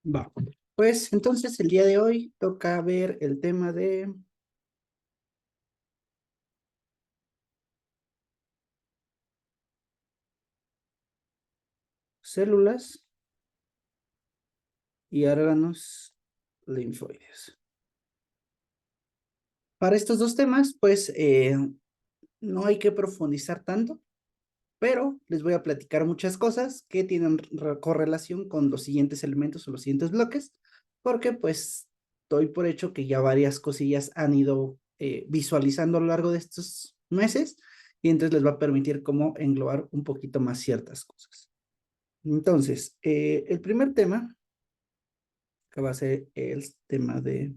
Va. Pues entonces el día de hoy toca ver el tema de células y órganos linfoides. Para estos dos temas, pues no hay que profundizar tanto, pero les voy a platicar muchas cosas que tienen correlación con los siguientes elementos o los siguientes bloques, porque pues doy por hecho que ya varias cosillas han ido visualizando a lo largo de estos meses y entonces les va a permitir como englobar un poquito más ciertas cosas. Entonces, el primer tema, que va a ser el tema de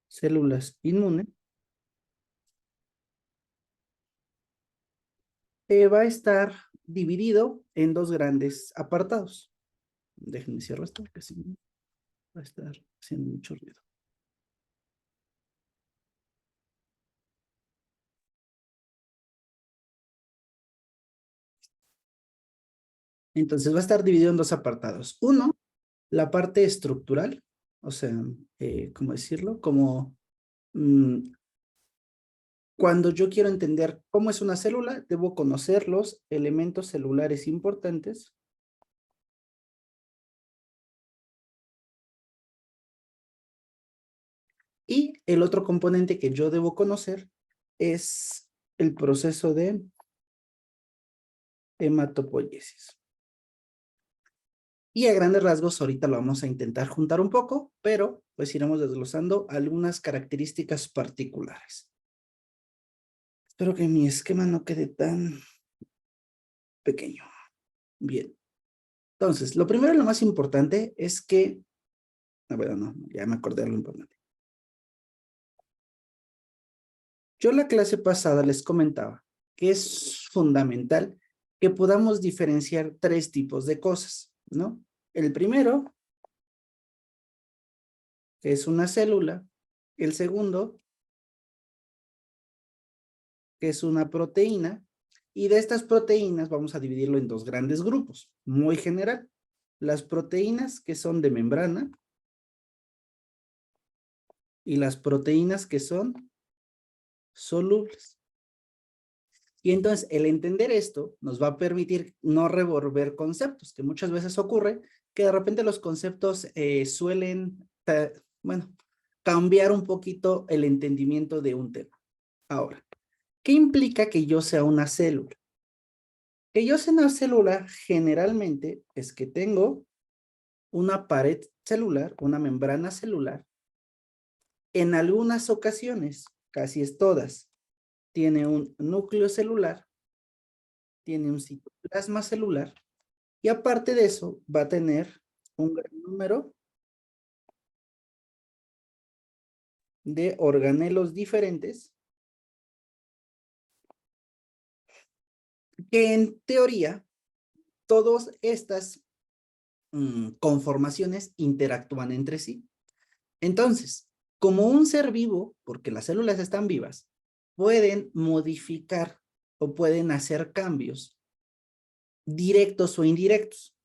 células inmunes, va a estar dividido en dos grandes apartados. Déjenme cierrar esto, porque si no va a estar haciendo mucho ruido. Entonces va a estar dividido en dos apartados. Uno, la parte estructural, o sea, ¿cómo decirlo? Como cuando yo quiero entender cómo es una célula, debo conocer los elementos celulares importantes. Y el otro componente que yo debo conocer es el proceso de hematopoiesis. Y a grandes rasgos, ahorita lo vamos a intentar juntar un poco, pero pues iremos desglosando algunas características particulares. Espero que mi esquema no quede tan pequeño. Bien. Entonces, lo primero y lo más importante es que, bueno, no, ya me acordé de lo importante. Yo en la clase pasada les comentaba que es fundamental que podamos diferenciar tres tipos de cosas, ¿no? El primero, que es una célula. El segundo, que es una proteína. Y de estas proteínas vamos a dividirlo en dos grandes grupos, muy general. Las proteínas que son de membrana y las proteínas que son solubles. Y entonces el entender esto nos va a permitir no revolver conceptos, que muchas veces ocurre que de repente los conceptos suelen, bueno, cambiar un poquito el entendimiento de un tema. Ahora, ¿qué implica que yo sea una célula? Que yo sea una célula generalmente es que tengo una pared celular, una membrana celular. En algunas ocasiones, casi es todas, tiene un núcleo celular, tiene un citoplasma celular y aparte de eso va a tener un gran número de organelos diferentes que en teoría todas estas conformaciones interactúan entre sí. Entonces, como un ser vivo, porque las células están vivas, pueden modificar o pueden hacer cambios directos o indirectos.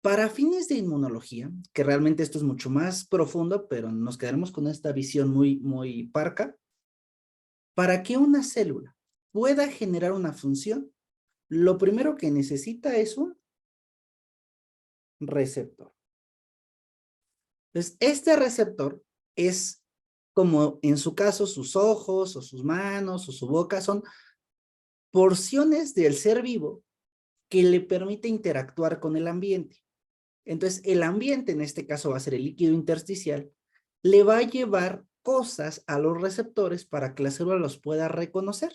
Para fines de inmunología, que realmente esto es mucho más profundo, pero nos quedaremos con esta visión muy parca, para que una célula pueda generar una función, lo primero que necesita es un receptor. Entonces, este receptor es como en su caso sus ojos o sus manos o su boca, son porciones del ser vivo que le permite interactuar con el ambiente. Entonces, el ambiente, en este caso va a ser el líquido intersticial, le va a llevar cosas a los receptores para que la célula los pueda reconocer.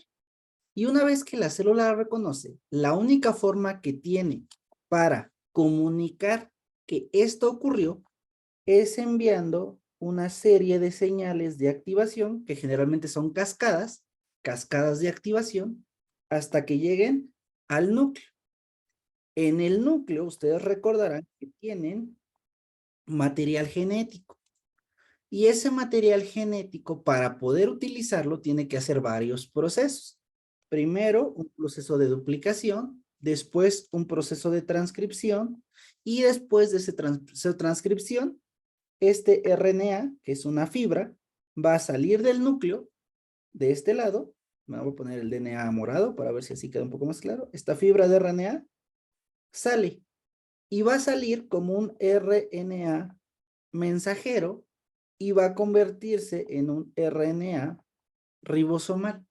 Y una vez que la célula la reconoce, la única forma que tiene para comunicar que esto ocurrió es enviando una serie de señales de activación que generalmente son cascadas, cascadas de activación, hasta que lleguen al núcleo. En el núcleo, ustedes recordarán que tienen material genético. Y ese material genético, para poder utilizarlo, tiene que hacer varios procesos. Primero, un proceso de duplicación, después un proceso de transcripción, y después de ese proceso de transcripción, este RNA, que es una fibra, va a salir del núcleo de este lado. Me voy a poner el DNA morado para ver si así queda un poco más claro. Esta fibra de RNA sale y va a salir como un RNA mensajero y va a convertirse en un RNA ribosomal.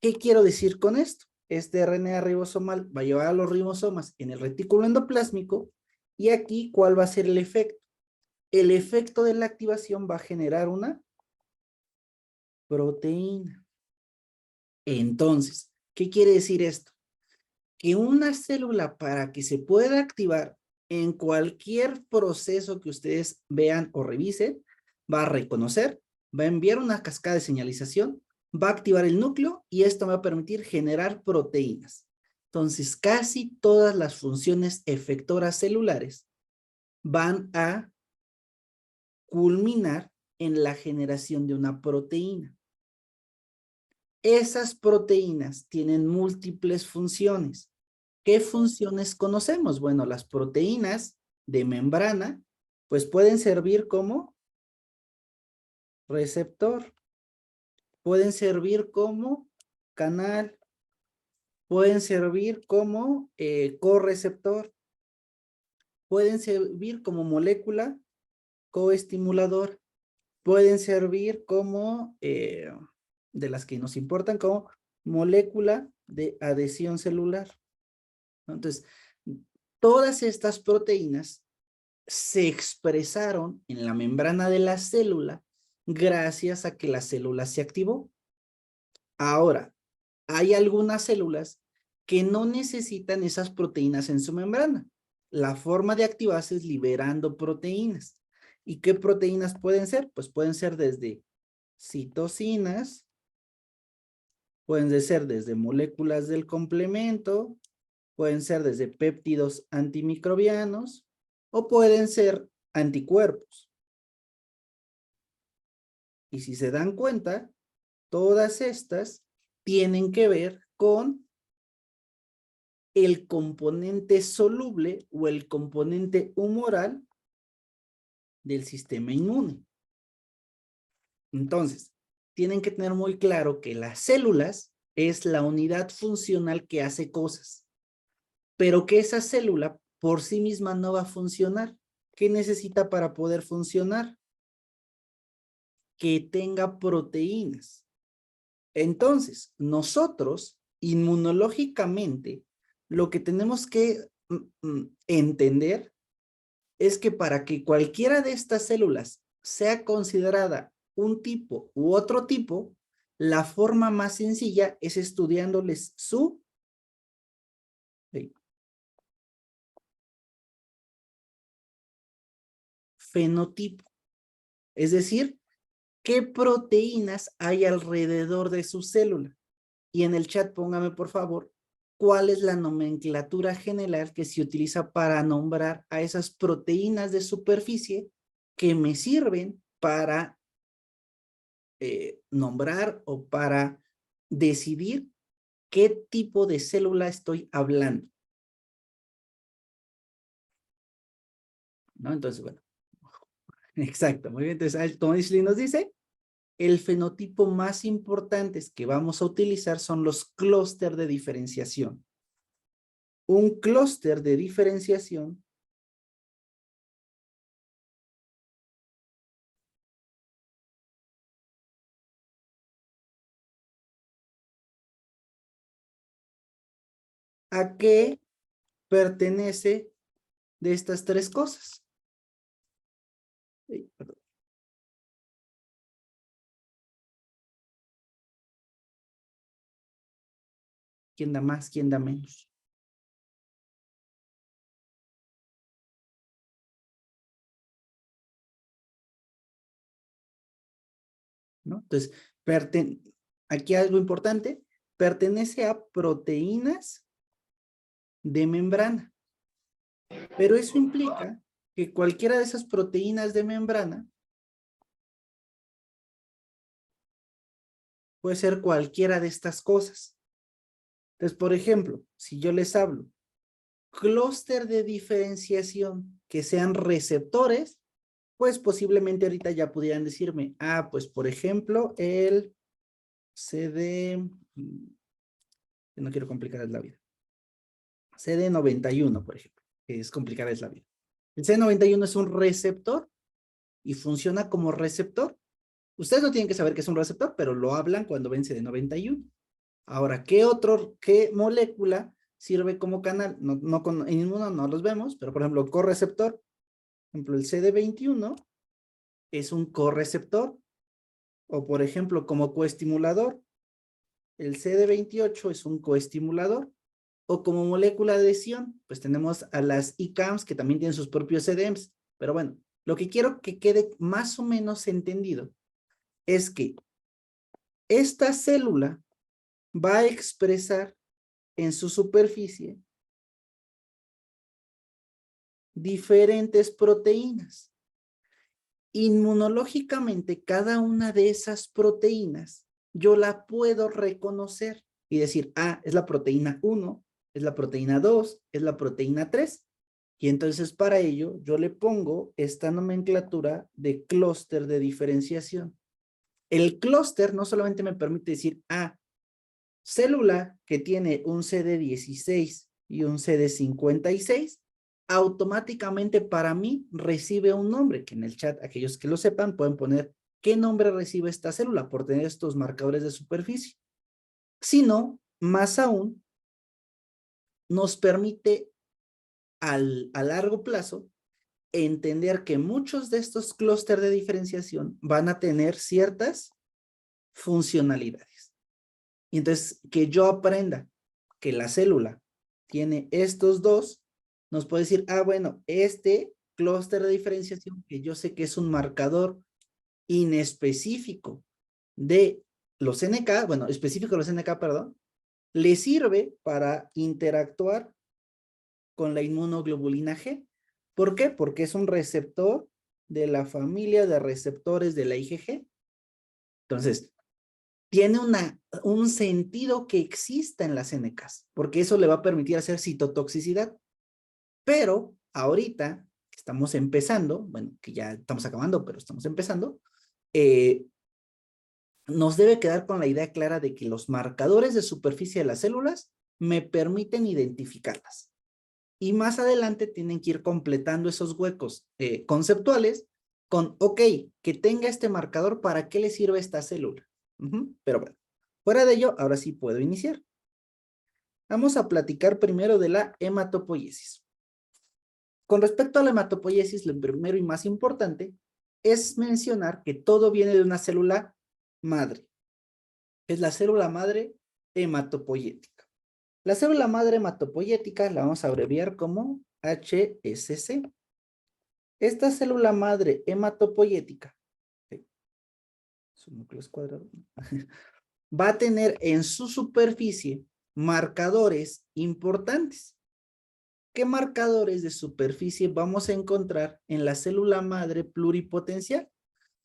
¿Qué quiero decir con esto? Este RNA ribosomal va a llevar a los ribosomas en el retículo endoplásmico y aquí, ¿cuál va a ser el efecto? El efecto de la activación va a generar una proteína. Entonces, ¿qué quiere decir esto? Que una célula, para que se pueda activar en cualquier proceso que ustedes vean o revisen, va a reconocer, va a enviar una cascada de señalización, va a activar el núcleo y esto va a permitir generar proteínas. Entonces, casi todas las funciones efectoras celulares van a culminar en la generación de una proteína. Esas proteínas tienen múltiples funciones. ¿Qué funciones conocemos? Bueno, las proteínas de membrana, pues pueden servir como receptor, pueden servir como canal, pueden servir como correceptor, pueden servir como molécula coestimulador, pueden servir como, de las que nos importan, como molécula de adhesión celular, ¿no? Entonces, todas estas proteínas se expresaron en la membrana de la célula gracias a que la célula se activó. Ahora, hay algunas células que no necesitan esas proteínas en su membrana. La forma de activarse es liberando proteínas. ¿Y qué proteínas pueden ser? Pues pueden ser desde citocinas, pueden ser desde moléculas del complemento, pueden ser desde péptidos antimicrobianos o pueden ser anticuerpos. Y si se dan cuenta, todas estas tienen que ver con el componente soluble o el componente humoral del sistema inmune. Entonces, tienen que tener muy claro que las células es la unidad funcional que hace cosas, pero que esa célula por sí misma no va a funcionar. ¿Qué necesita para poder funcionar? Que tenga proteínas. Entonces, nosotros inmunológicamente lo que tenemos que entender es que para que cualquiera de estas células sea considerada un tipo u otro tipo, la forma más sencilla es estudiándoles su fenotipo. Es decir, qué proteínas hay alrededor de su célula. Y en el chat póngame por favor cuál es la nomenclatura general que se utiliza para nombrar a esas proteínas de superficie que me sirven para nombrar o para decidir qué tipo de célula estoy hablando, ¿no? Entonces, bueno, exacto, muy bien. Entonces, como nos dice, el fenotipo más importantes que vamos a utilizar son los clústeres de diferenciación. Un clúster de diferenciación ¿a qué pertenece de estas tres cosas? Perdón. ¿Quién da más? ¿Quién da menos? ¿No? Entonces, aquí algo importante, pertenece a proteínas de membrana, pero eso implica que cualquiera de esas proteínas de membrana Puede ser cualquiera de estas cosas. Entonces, por ejemplo, si yo les hablo clúster de diferenciación que sean receptores, pues posiblemente ahorita ya pudieran decirme, pues por ejemplo, el CD, no quiero complicarles la vida, CD91, por ejemplo, que es complicarles la vida. El CD91 es un receptor y funciona como receptor. Ustedes no tienen que saber que es un receptor, pero lo hablan cuando ven CD91. Ahora, ¿qué molécula sirve como canal? En ninguno no los vemos, pero por ejemplo, correceptor. Por ejemplo, el CD21 es un correceptor. O por ejemplo, como coestimulador, el CD28 es un coestimulador. O como molécula de adhesión, pues tenemos a las ICAMs que también tienen sus propios CDMs. Pero bueno, lo que quiero que quede más o menos entendido es que esta célula va a expresar en su superficie diferentes proteínas. Inmunológicamente, cada una de esas proteínas, yo la puedo reconocer y decir, es la proteína 1, es la proteína 2, es la proteína 3. Y entonces para ello yo le pongo esta nomenclatura de clúster de diferenciación. El clúster no solamente me permite decir, célula que tiene un CD16 y un CD56, automáticamente para mí recibe un nombre, que en el chat, aquellos que lo sepan, pueden poner qué nombre recibe esta célula por tener estos marcadores de superficie. Si no, más aún, nos permite a largo plazo entender que muchos de estos clústeres de diferenciación van a tener ciertas funcionalidades. Y entonces, que yo aprenda que la célula tiene estos dos, nos puede decir, bueno, este clúster de diferenciación, que yo sé que es un marcador inespecífico de los NK, bueno, específico de los NK, perdón, le sirve para interactuar con la inmunoglobulina G. ¿Por qué? Porque es un receptor de la familia de receptores de la IgG. Entonces, tiene un sentido que exista en las NKs, porque eso le va a permitir hacer citotoxicidad. Pero ahorita estamos empezando, bueno, que ya estamos acabando, pero estamos empezando, nos debe quedar con la idea clara de que los marcadores de superficie de las células me permiten identificarlas. Y más adelante tienen que ir completando esos huecos conceptuales con, que tenga este marcador, ¿para qué le sirve esta célula? Pero bueno, fuera de ello, ahora sí puedo iniciar. Vamos a platicar primero de la hematopoiesis. Con respecto a la hematopoiesis, lo primero y más importante es mencionar que todo viene de una célula madre. Es la célula madre hematopoyética. La célula madre hematopoyética la vamos a abreviar como HSC. Esta célula madre hematopoyética, su núcleo es cuadrado, va a tener en su superficie marcadores importantes. ¿Qué marcadores de superficie vamos a encontrar en la célula madre pluripotencial?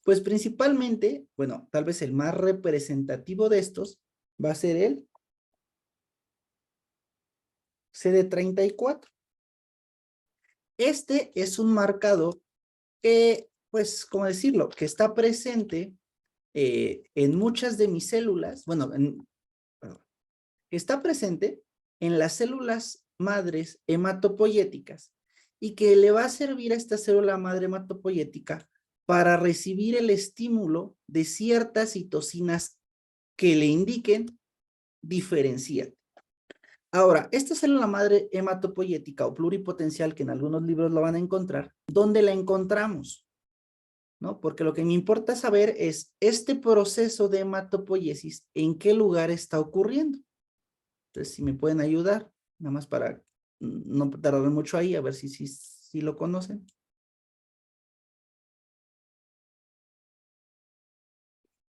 Pues principalmente, bueno, tal vez el más representativo de estos va a ser el CD34. Este es un marcador que, pues, ¿cómo decirlo? Que está presente en muchas de mis células, bueno, está presente en las células madres hematopoyéticas y que le va a servir a esta célula madre hematopoyética para recibir el estímulo de ciertas citocinas que le indiquen diferenciar. Ahora, esta célula madre hematopoyética o pluripotencial, que en algunos libros lo van a encontrar, ¿dónde la encontramos? ¿No? Porque lo que me importa saber es este proceso de hematopoiesis, ¿en qué lugar está ocurriendo? Entonces, si me pueden ayudar, nada más para no tardar mucho ahí, a ver si lo conocen.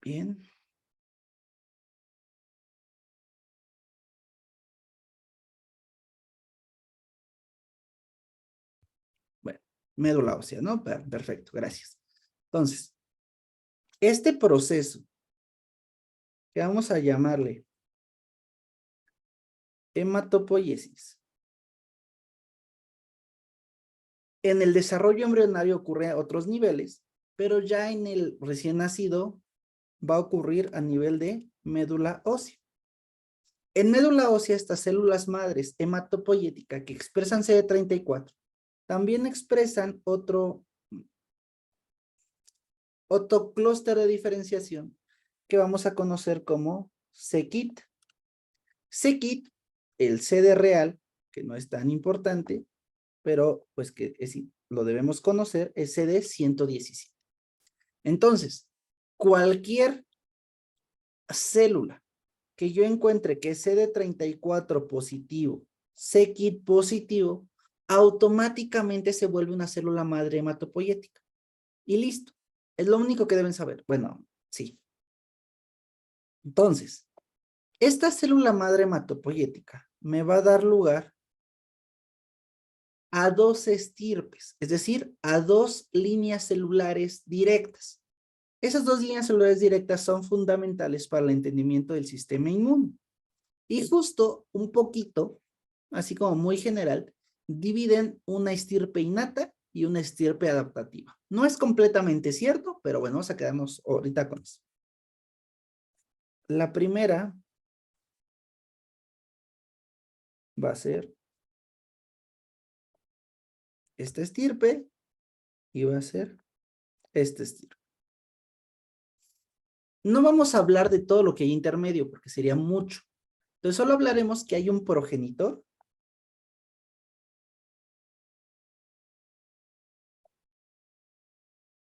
Bien. Bueno, médula ósea, ¿no? Perfecto, gracias. Entonces, este proceso que vamos a llamarle hematopoiesis. En el desarrollo embrionario ocurre a otros niveles, pero ya en el recién nacido va a ocurrir a nivel de médula ósea. En médula ósea, estas células madres hematopoyética que expresan CD34 también expresan otro clúster de diferenciación que vamos a conocer como c-KIT. c-KIT, el C de real, que no es tan importante, pero pues que lo debemos conocer, es CD117. Entonces, cualquier célula que yo encuentre que es CD34 positivo, c-KIT positivo, automáticamente se vuelve una célula madre hematopoyética. Y listo. Es lo único que deben saber. Bueno, sí. Entonces, esta célula madre hematopoyética me va a dar lugar a dos estirpes, es decir, a dos líneas celulares directas. Esas dos líneas celulares directas son fundamentales para el entendimiento del sistema inmune. Y justo un poquito, así como muy general, dividen una estirpe innata y una estirpe adaptativa. No es completamente cierto, pero bueno, vamos a quedarnos ahorita con eso. La primera va a ser esta estirpe y va a ser esta estirpe. No vamos a hablar de todo lo que hay intermedio porque sería mucho. Entonces solo hablaremos que hay un progenitor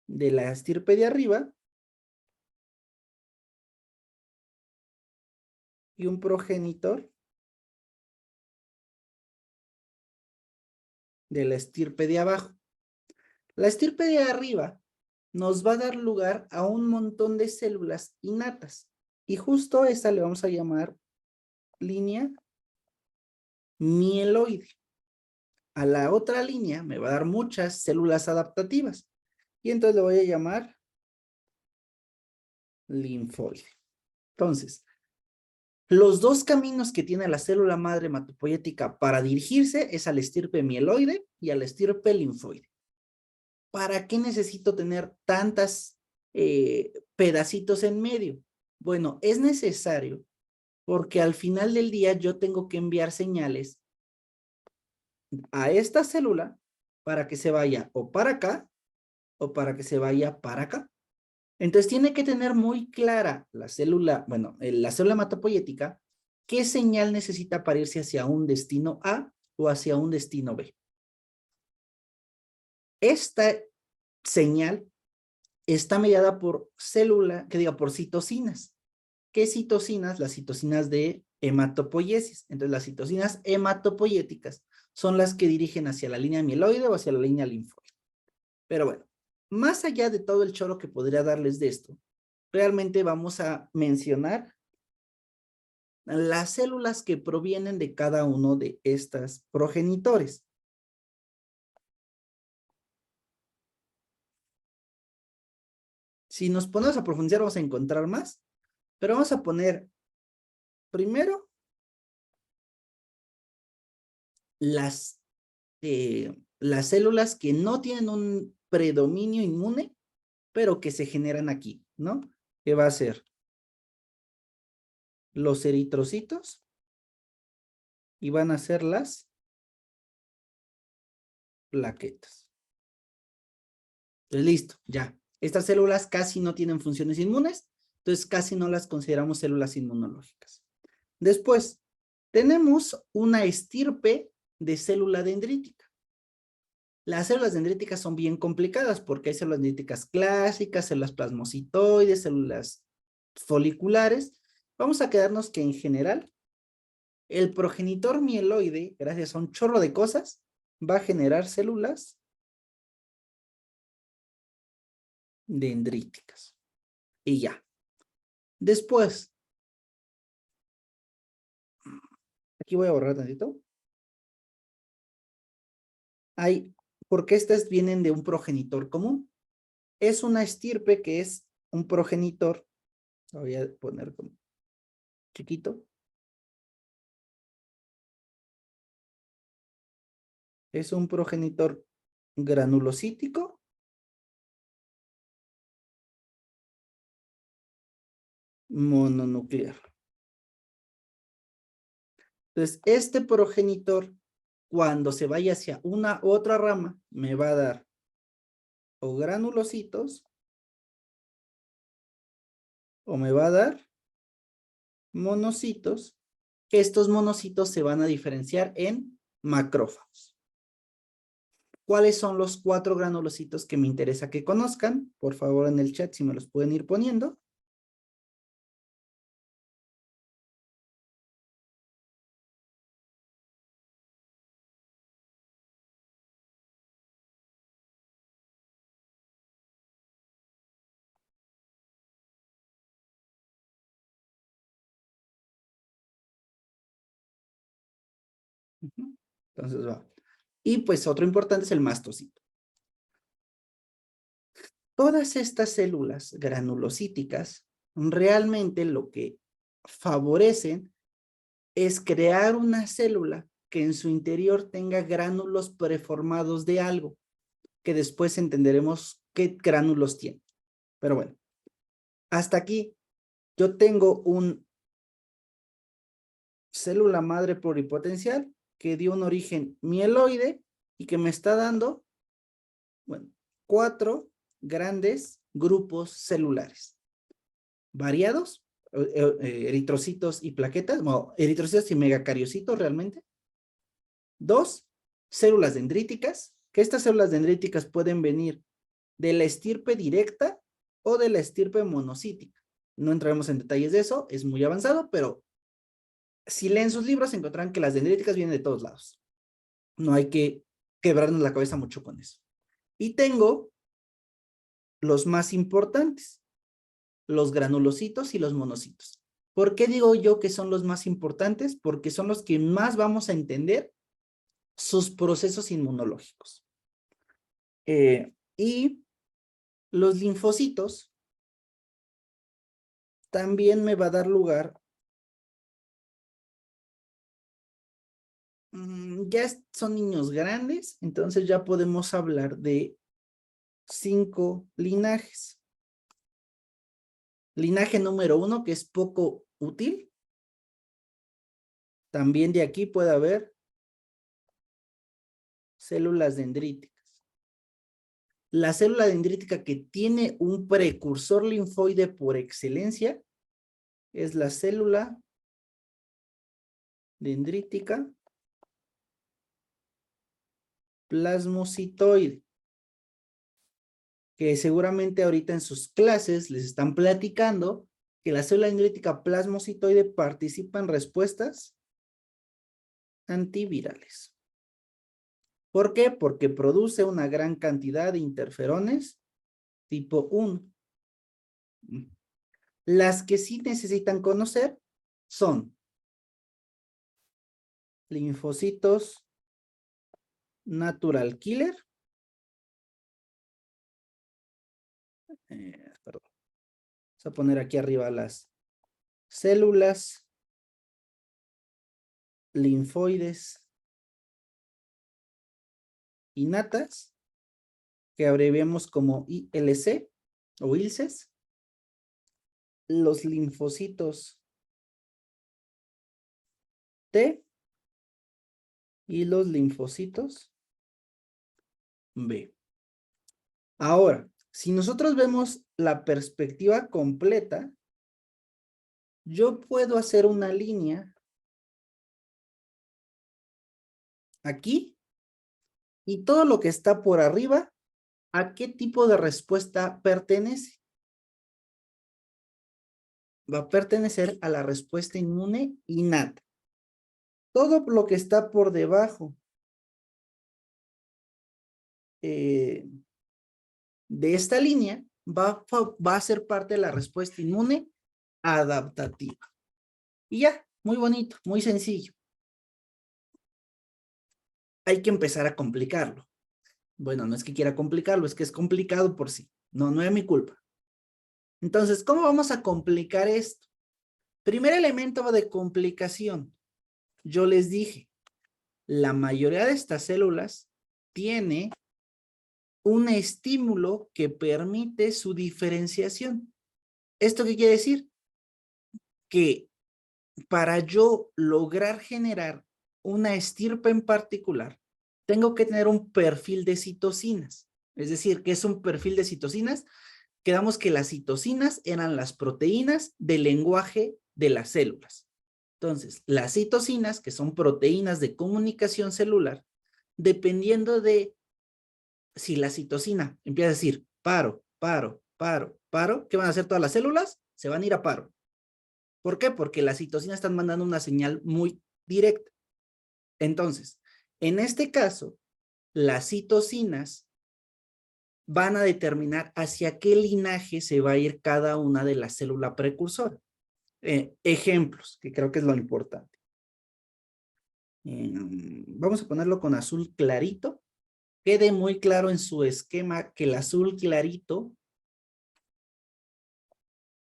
de la estirpe de arriba y un progenitor de la estirpe de abajo. La estirpe de arriba nos va a dar lugar a un montón de células innatas y justo a esta le vamos a llamar línea mieloide. A la otra línea me va a dar muchas células adaptativas y entonces le voy a llamar linfoide. Entonces, los dos caminos que tiene la célula madre hematopoyética para dirigirse es al estirpe mieloide y al estirpe linfoide. ¿Para qué necesito tener tantas pedacitos en medio? Bueno, es necesario porque al final del día yo tengo que enviar señales a esta célula para que se vaya o para acá o para que se vaya para acá. Entonces tiene que tener muy clara la célula, bueno, la célula hematopoyética, qué señal necesita para irse hacia un destino A o hacia un destino B. Esta señal está mediada por por citocinas. ¿Qué citocinas? Las citocinas de hematopoiesis. Entonces las citocinas hematopoyéticas son las que dirigen hacia la línea mieloide o hacia la línea linfoide. Pero bueno, más allá de todo el choro que podría darles de esto, realmente vamos a mencionar las células que provienen de cada uno de estas progenitores. Si nos ponemos a profundizar vamos a encontrar más, pero vamos a poner primero las células que no tienen un predominio inmune, pero que se generan aquí, ¿no? Que va a ser los eritrocitos y van a ser las plaquetas. Entonces, listo, ya. Estas células casi no tienen funciones inmunes, entonces casi no las consideramos células inmunológicas. Después, tenemos una estirpe de célula dendrítica. Las células dendríticas son bien complicadas porque hay células dendríticas clásicas, células plasmocitoides, células foliculares. Vamos a quedarnos que en general el progenitor mieloide, gracias a un chorro de cosas, va a generar células dendríticas. Y ya. Después, aquí voy a borrar tantito. Porque estas vienen de un progenitor común. Es una estirpe que es un progenitor. Lo voy a poner como chiquito. Es un progenitor granulocítico mononuclear. Entonces, este progenitor, cuando se vaya hacia una u otra rama, me va a dar o granulocitos o me va a dar monocitos, que estos monocitos se van a diferenciar en macrófagos. ¿Cuáles son los 4 granulocitos que me interesa que conozcan? Por favor, en el chat, si me los pueden ir poniendo. Entonces va. Y pues otro importante es el mastocito. Todas estas células granulocíticas realmente lo que favorecen es crear una célula que en su interior tenga gránulos preformados de algo, que después entenderemos qué gránulos tiene. Pero bueno, hasta aquí yo tengo un célula madre pluripotencial que dio un origen mieloide y que me está dando, bueno, 4 grandes grupos celulares variados, eritrocitos y plaquetas, bueno, eritrocitos y megacariocitos realmente. 2, células dendríticas, que estas células dendríticas pueden venir de la estirpe directa o de la estirpe monocítica. No entraremos en detalles de eso, es muy avanzado, pero si leen sus libros encontrarán que las dendríticas vienen de todos lados. No hay que quebrarnos la cabeza mucho con eso. Y tengo los más importantes, los granulocitos y los monocitos. ¿Por qué digo yo que son los más importantes? Porque son los que más vamos a entender sus procesos inmunológicos. Y los linfocitos también me va a dar lugar, ya son niños grandes, entonces ya podemos hablar de 5 linajes. Linaje número 1, que es poco útil. También de aquí puede haber células dendríticas. La célula dendrítica que tiene un precursor linfoide por excelencia es la célula dendrítica plasmocitoide, que seguramente ahorita en sus clases les están platicando que la célula dendrítica plasmocitoide participa en respuestas antivirales. ¿Por qué? Porque produce una gran cantidad de interferones tipo 1. Las que sí necesitan conocer son linfocitos natural killer, perdón, vamos a poner aquí arriba las células linfoides innatas, que abreviamos como ILC o ILCES, los linfocitos T y los linfocitos B. Ahora, si nosotros vemos la perspectiva completa, yo puedo hacer una línea aquí y todo lo que está por arriba, ¿a qué tipo de respuesta pertenece? Va a pertenecer a la respuesta inmune innata. Todo lo que está por debajo de esta línea va a ser parte de la respuesta inmune adaptativa. Y ya, muy bonito, muy sencillo. Hay que empezar a complicarlo. Bueno, no es que quiera complicarlo, es que es complicado por sí. No, no es mi culpa. Entonces, ¿cómo vamos a complicar esto? Primer elemento de complicación. Yo les dije, la mayoría de estas células tiene un estímulo que permite su diferenciación. ¿Esto qué quiere decir? Que para yo lograr generar una estirpe en particular, tengo que tener un perfil de citocinas. Es decir, ¿qué es un perfil de citocinas? Quedamos que las citocinas eran las proteínas del lenguaje de las células. Entonces, las citocinas, que son proteínas de comunicación celular, dependiendo de si la citocina empieza a decir paro, paro, paro, paro, ¿qué van a hacer todas las células? Se van a ir a paro. ¿Por qué? Porque las citocinas están mandando una señal muy directa. Entonces, en este caso, las citocinas van a determinar hacia qué linaje se va a ir cada una de las células precursoras. Ejemplos, que creo que es lo importante. Vamos a ponerlo con azul clarito. Quede muy claro en su esquema que el azul clarito,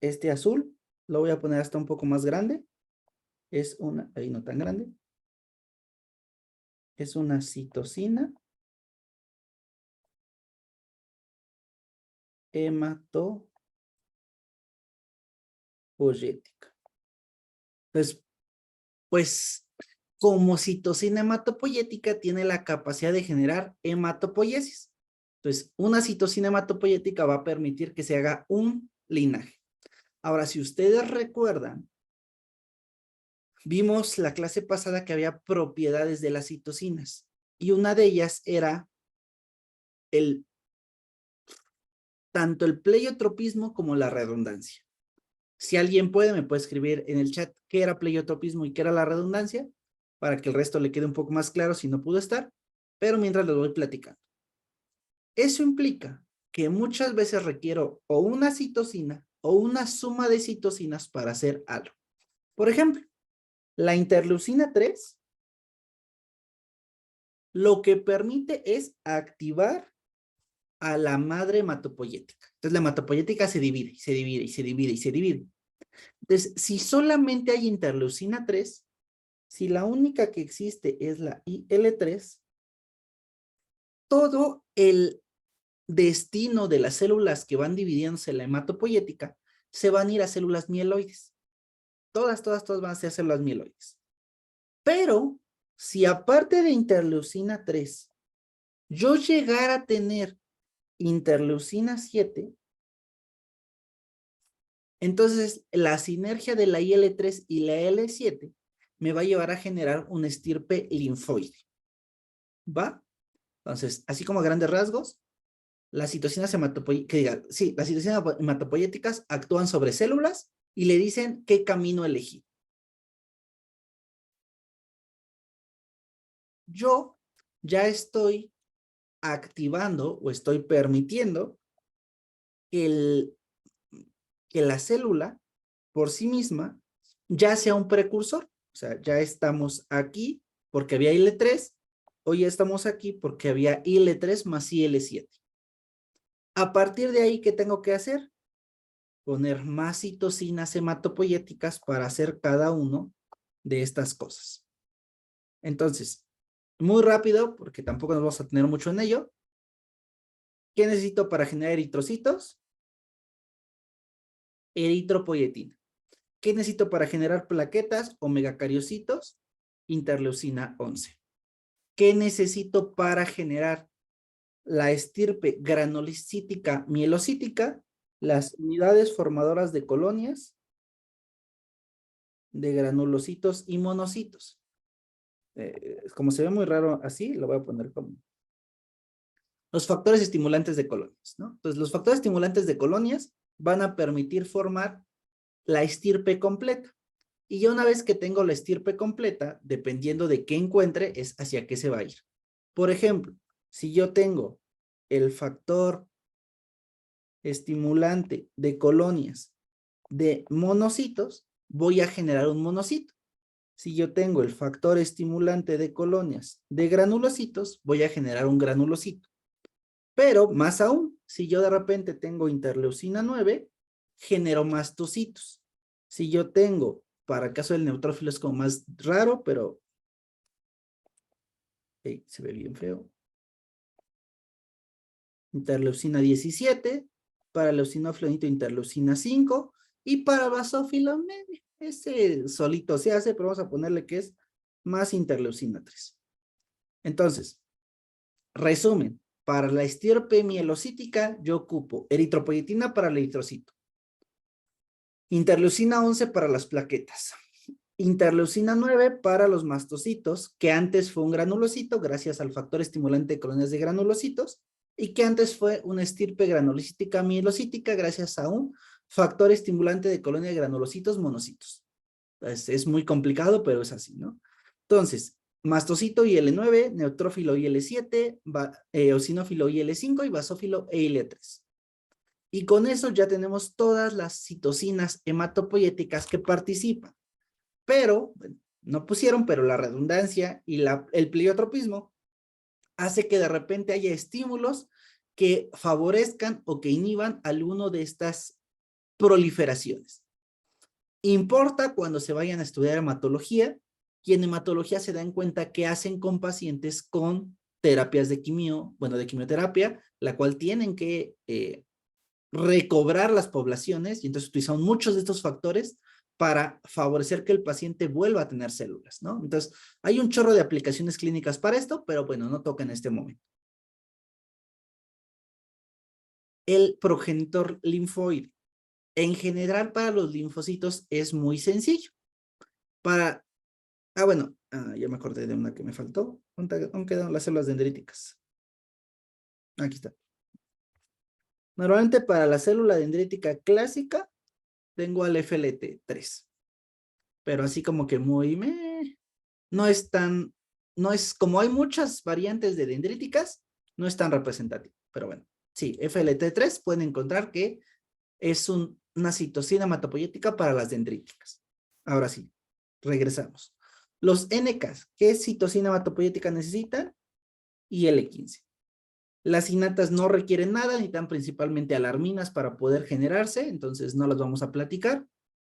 este azul, lo voy a poner hasta un poco más grande. Es una, ahí no tan grande. Es una citocina hematopoyética. Entonces, pues, como citocina hematopoyética tiene la capacidad de generar hematopoiesis. Entonces, una citocina hematopoyética va a permitir que se haga un linaje. Ahora, si ustedes recuerdan, vimos la clase pasada que había propiedades de las citocinas y una de ellas era tanto el pleiotropismo como la redundancia. Si alguien puede, me puede escribir en el chat qué era pleiotropismo y qué era la redundancia, para que el resto le quede un poco más claro si no pudo estar, pero mientras les voy platicando. Eso implica que muchas veces requiero o una citocina o una suma de citocinas para hacer algo. Por ejemplo, la interleucina 3 lo que permite es activar a la madre hematopoyética. Entonces la hematopoyética se divide, y se divide, y se divide, y se divide. Entonces, si solamente hay interleucina 3, si la única que existe es la IL-3, todo el destino de las células que van dividiéndose en la hematopoyética se van a ir a células mieloides. Todas van a ser células mieloides. Pero, si aparte de interleucina 3, yo llegara a tener interleucina 7, entonces la sinergia de la IL-3 y la L7 me va a llevar a generar un estirpe linfoide. ¿Va? Entonces, así como a grandes rasgos, las citocinas hematopoyéticas actúan sobre células y le dicen qué camino elegir. Yo ya estoy activando o estoy permitiendo que la célula por sí misma ya sea un precursor. O sea, ya estamos aquí porque había IL-3, hoy ya estamos aquí porque había IL-3 más IL-7. A partir de ahí, ¿qué tengo que hacer? Poner más citocinas hematopoyéticas para hacer cada uno de estas cosas. Entonces, muy rápido, porque tampoco nos vamos a tener mucho en ello. ¿Qué necesito para generar eritrocitos? Eritropoyetina. ¿Qué necesito para generar plaquetas o megacariocitos? Interleucina 11. ¿Qué necesito para generar la estirpe granulocítica mielocítica? Las unidades formadoras de colonias de granulocitos y monocitos. Como se ve muy raro así, lo voy a poner como los factores estimulantes de colonias, ¿no? Entonces, los factores estimulantes de colonias van a permitir formar la estirpe completa. Y ya una vez que tengo la estirpe completa, dependiendo de qué encuentre, es hacia qué se va a ir. Por ejemplo, si yo tengo el factor estimulante de colonias de monocitos, voy a generar un monocito. Si yo tengo el factor estimulante de colonias de granulocitos, voy a generar un granulocito. Pero más aún, si yo de repente tengo interleucina 9, genero mastocitos. Si yo tengo Para el caso del neutrófilo es como más raro, pero se ve bien feo. Interleucina 17, para el eosinófilo necesito interleucina 5, y para el basófilo, ese solito se hace, pero vamos a ponerle que es más interleucina 3. Entonces, resumen, para la estirpe mielocítica, yo ocupo eritropoyetina para el eritrocito, interleucina 11 para las plaquetas, interleucina 9 para los mastocitos, que antes fue un granulocito gracias al factor estimulante de colonias de granulocitos, y que antes fue una estirpe granulocítica mielocítica gracias a un factor estimulante de colonia de granulocitos monocitos. Es muy complicado, pero es así, ¿no? Entonces, mastocito IL9, neutrófilo IL7, eosinófilo IL5 y basófilo IL3. Y con eso ya tenemos todas las citocinas hematopoyéticas que participan. Pero, bueno, no pusieron, pero la redundancia y el pleiotropismo hace que de repente haya estímulos que favorezcan o que inhiban alguno de estas proliferaciones. Importa cuando se vayan a estudiar hematología, y en hematología se dan cuenta que hacen con pacientes con terapias de quimioterapia, la cual tienen que recobrar las poblaciones, y entonces utilizan muchos de estos factores para favorecer que el paciente vuelva a tener células, ¿no? Entonces, hay un chorro de aplicaciones clínicas para esto, pero bueno, no toca en este momento. El progenitor linfoide. En general, para los linfocitos es muy sencillo. Ya me acordé de una que me faltó. ¿Dónde quedaron las células dendríticas? Aquí está. Normalmente para la célula dendrítica clásica, tengo al FLT3. Pero así como que no es como hay muchas variantes de dendríticas, no es tan representativo. Pero bueno, sí, FLT3 pueden encontrar que es una citocina hematopoyética para las dendríticas. Ahora sí, regresamos. Los NKs, ¿qué citocina hematopoyética necesitan? IL-15. Las cinatas no requieren nada, necesitan principalmente alarminas para poder generarse, entonces no las vamos a platicar.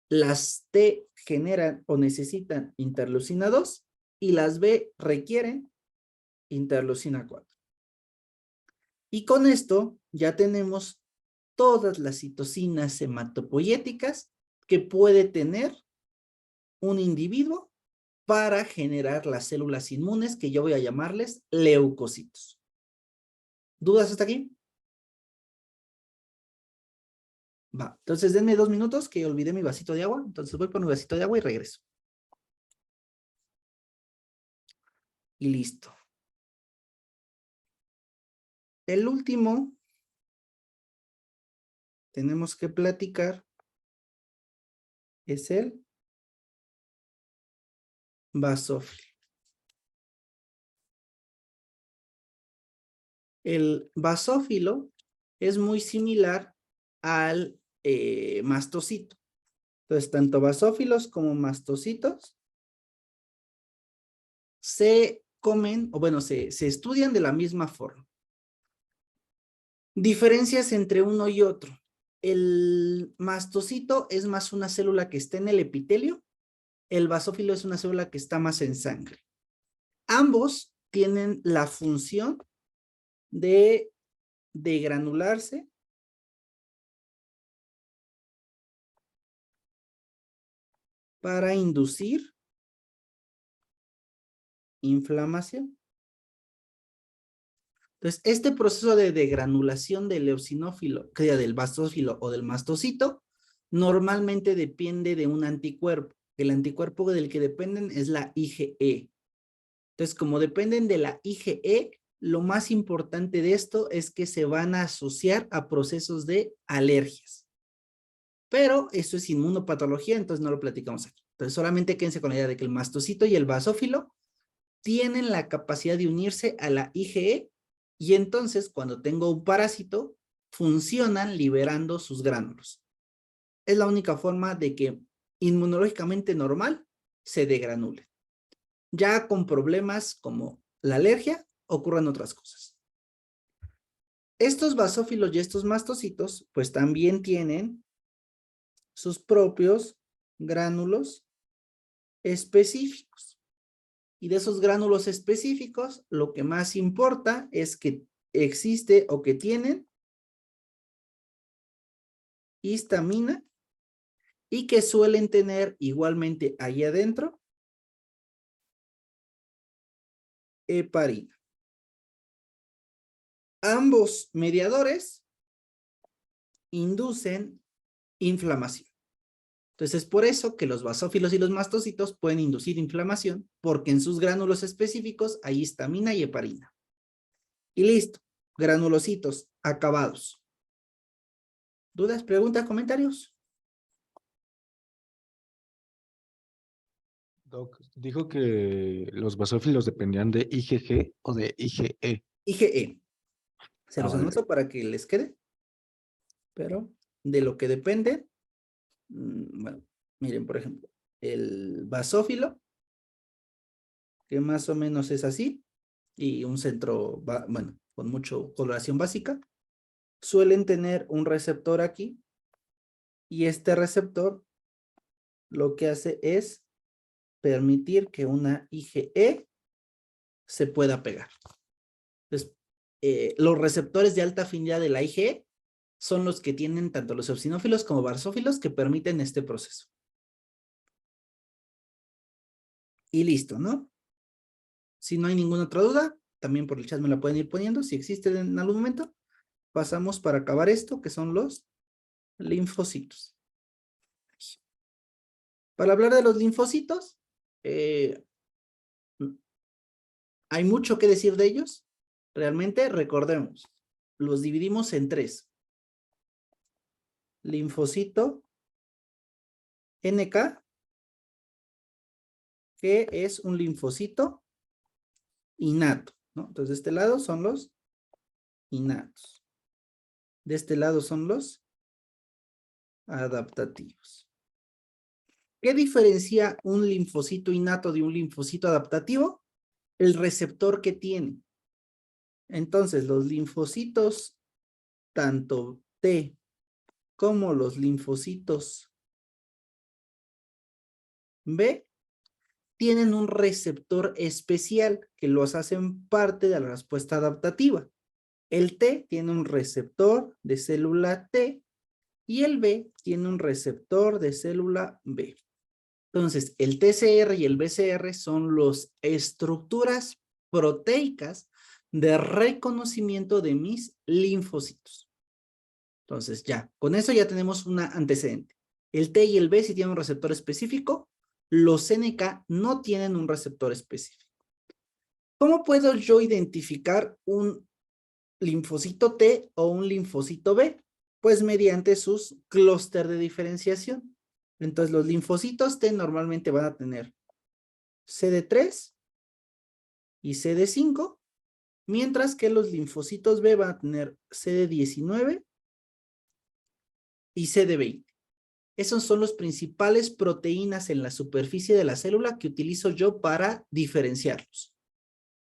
Las T generan o necesitan interleucina 2 y las B requieren interleucina 4. Y con esto ya tenemos todas las citocinas hematopoyéticas que puede tener un individuo para generar las células inmunes que yo voy a llamarles leucocitos. ¿Dudas hasta aquí? Va, entonces denme 2 minutos que olvidé mi vasito de agua, entonces voy por mi vasito de agua y regreso. Y listo. El último, tenemos que platicar, es el basófilo. El basófilo es muy similar al mastocito. Entonces, tanto basófilos como mastocitos se comen, o bueno, se estudian de la misma forma. Diferencias entre uno y otro. El mastocito es más una célula que está en el epitelio. El basófilo es una célula que está más en sangre. Ambos tienen la función de granularse para inducir inflamación. Entonces, este proceso de degranulación del eosinófilo, del basófilo o del mastocito, normalmente depende de un anticuerpo. El anticuerpo del que dependen es la IgE. Entonces, como dependen de la IgE, lo más importante de esto es que se van a asociar a procesos de alergias. Pero eso es inmunopatología, entonces no lo platicamos aquí. Entonces, solamente quédense con la idea de que el mastocito y el basófilo tienen la capacidad de unirse a la IgE, y entonces cuando tengo un parásito, funcionan liberando sus gránulos. Es la única forma de que inmunológicamente normal se degranule. Ya con problemas como la alergia, ocurren otras cosas. Estos basófilos y estos mastocitos, pues también tienen sus propios gránulos específicos. Y de esos gránulos específicos, lo que más importa es que existe o que tienen histamina y que suelen tener igualmente ahí adentro heparina. Ambos mediadores inducen inflamación. Entonces, es por eso que los basófilos y los mastocitos pueden inducir inflamación, porque en sus gránulos específicos hay histamina y heparina. Y listo, granulocitos acabados. ¿Dudas, preguntas, comentarios? Doc, dijo que los basófilos dependían de IgG o de IgE. IgE. Se los Vale. anoto para que les quede. Pero de lo que depende, bueno, miren, por ejemplo, el basófilo, que más o menos es así, y un centro, bueno, con mucha coloración básica, suelen tener un receptor aquí, y este receptor lo que hace es permitir que una IgE se pueda pegar. Entonces, los receptores de alta afinidad de la IgE son los que tienen tanto los eosinófilos como basófilos que permiten este proceso. Y listo, ¿no? Si no hay ninguna otra duda, también por el chat me la pueden ir poniendo. Si existe en algún momento, pasamos para acabar esto, que son los linfocitos. Para hablar de los linfocitos, hay mucho que decir de ellos. Realmente, recordemos, los dividimos en tres. Linfocito NK, que es un linfocito innato, ¿no? Entonces, de este lado son los innatos. De este lado son los adaptativos. ¿Qué diferencia un linfocito innato de un linfocito adaptativo? El receptor que tiene. Entonces, los linfocitos, tanto T como los linfocitos B, tienen un receptor especial que los hacen parte de la respuesta adaptativa. El T tiene un receptor de célula T y el B tiene un receptor de célula B. Entonces, el TCR y el BCR son las estructuras proteicas de reconocimiento de mis linfocitos. Entonces, ya, con eso ya tenemos un antecedente. El T y el B sí tienen un receptor específico, los NK no tienen un receptor específico. ¿Cómo puedo yo identificar un linfocito T o un linfocito B? Pues mediante sus clúster de diferenciación. Entonces, los linfocitos T normalmente van a tener CD3 y CD5, mientras que los linfocitos B van a tener CD19 y CD20. Esos son los principales proteínas en la superficie de la célula que utilizo yo para diferenciarlos.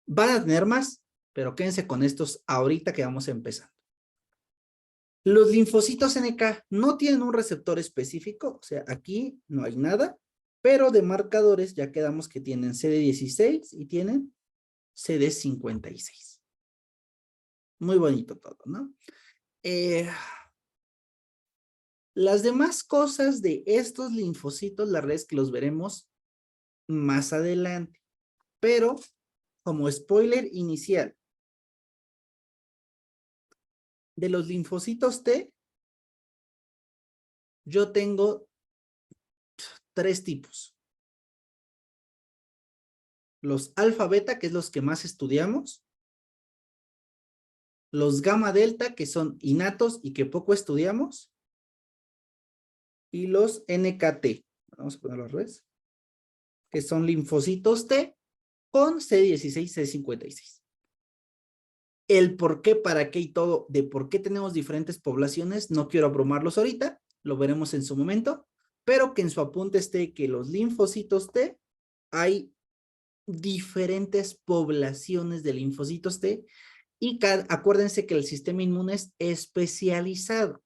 Van a tener más, pero quédense con estos ahorita que vamos empezando. Los linfocitos NK no tienen un receptor específico, o sea, aquí no hay nada, pero de marcadores ya quedamos que tienen CD16 y tienen CD56. Muy bonito todo, ¿no? Las demás cosas de estos linfocitos, la verdad es que los veremos más adelante, pero como spoiler inicial, de los linfocitos T, yo tengo tres tipos. Los alfa beta, que es los que más estudiamos. Los gamma delta, que son innatos y que poco estudiamos. Y los NKT, vamos a ponerlo al revés, que son linfocitos T con C16, C56. El por qué, para qué y todo, de por qué tenemos diferentes poblaciones, no quiero abrumarlos ahorita, lo veremos en su momento, pero que en su apunte esté que los linfocitos T, hay diferentes poblaciones de linfocitos T y acuérdense que el sistema inmune es especializado.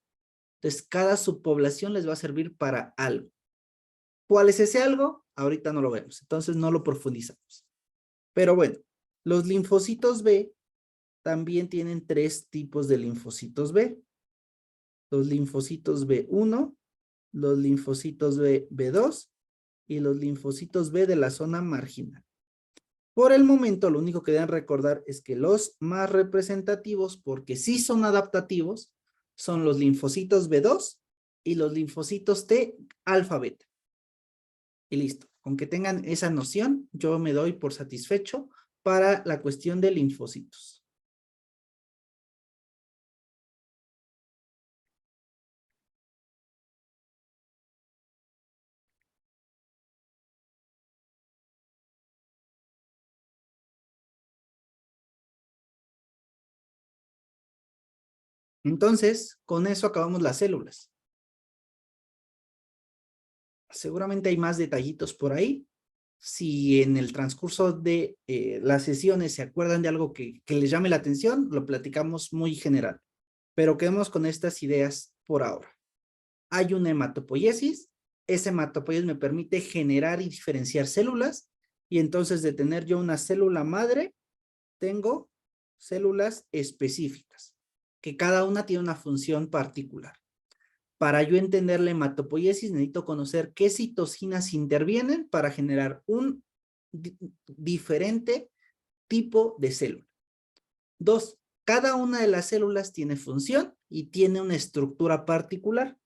Entonces, cada subpoblación les va a servir para algo. ¿Cuál es ese algo? Ahorita no lo vemos, entonces no lo profundizamos. Pero bueno, los linfocitos B también tienen 3 tipos de linfocitos B. Los linfocitos B1, los linfocitos B2 y los linfocitos B de la zona marginal. Por el momento, lo único que deben recordar es que los más representativos, porque sí son adaptativos, son los linfocitos B2 y los linfocitos T alfa beta. Y listo. Con que tengan esa noción, yo me doy por satisfecho para la cuestión de linfocitos. Entonces, con eso acabamos las células. Seguramente hay más detallitos por ahí. Si en el transcurso de las sesiones se acuerdan de algo que les llame la atención, lo platicamos muy general. Pero quedemos con estas ideas por ahora. Hay una hematopoiesis. Esa hematopoiesis me permite generar y diferenciar células. Y entonces de tener yo una célula madre, tengo células específicas, que cada una tiene una función particular. Para yo entender la hematopoiesis, necesito conocer qué citocinas intervienen para generar un diferente tipo de célula. 2, cada una de las células tiene función y tiene una estructura particular.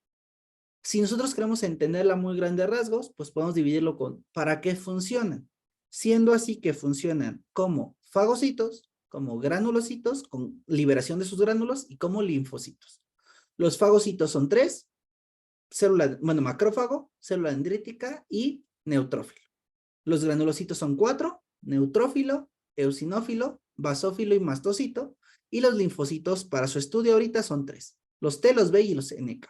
Si nosotros queremos entenderla muy grandes rasgos, pues podemos dividirlo con ¿para qué funcionan? Siendo así que funcionan como fagocitos, como granulocitos, con liberación de sus gránulos y como linfocitos. Los fagocitos son 3, célula, bueno, macrófago, célula dendrítica y neutrófilo. Los granulocitos son 4, neutrófilo, eosinófilo, basófilo y mastocito, y los linfocitos para su estudio ahorita son 3, los T, los B y los NK.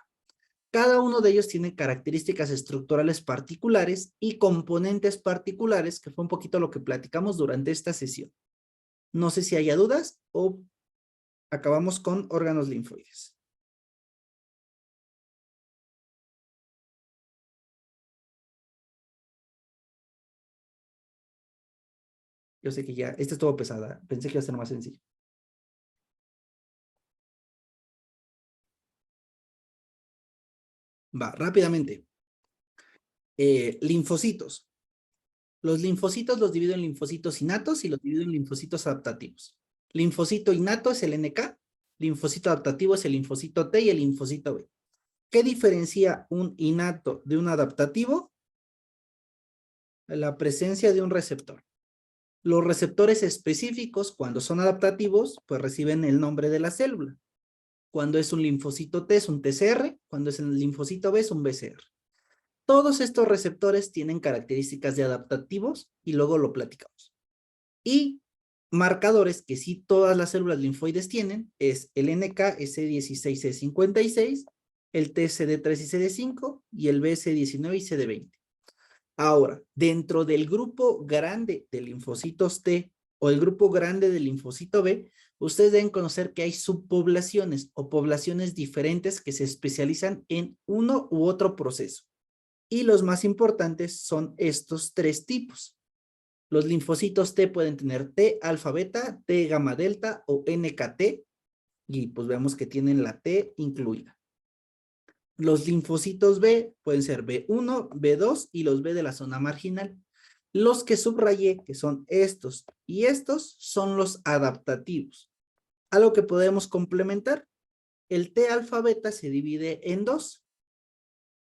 Cada uno de ellos tiene características estructurales particulares y componentes particulares, que fue un poquito lo que platicamos durante esta sesión. No sé si haya dudas o acabamos con órganos linfoides. Yo sé que ya, esta estuvo pesada, pensé que iba a ser más sencillo. Va, rápidamente. Linfocitos. Los linfocitos los divido en linfocitos innatos y los divido en linfocitos adaptativos. Linfocito innato es el NK, linfocito adaptativo es el linfocito T y el linfocito B. ¿Qué diferencia un innato de un adaptativo? La presencia de un receptor. Los receptores específicos, cuando son adaptativos, pues reciben el nombre de la célula. Cuando es un linfocito T es un TCR, cuando es el linfocito B es un BCR. Todos estos receptores tienen características de adaptativos y luego lo platicamos. Y marcadores que sí todas las células linfoides tienen es el NK S16C56, el TCD3 y CD5 y el BC19 y CD20. Ahora, dentro del grupo grande de linfocitos T o el grupo grande del linfocito B, ustedes deben conocer que hay subpoblaciones o poblaciones diferentes que se especializan en uno u otro proceso. Y los más importantes son estos 3 tipos. Los linfocitos T pueden tener T alfa beta, T gamma delta o NKT, y pues vemos que tienen la T incluida. Los linfocitos B pueden ser B1, B2 y los B de la zona marginal. Los que subrayé, que son estos y estos, son los adaptativos. Algo que podemos complementar, el T alfa beta se divide en 2,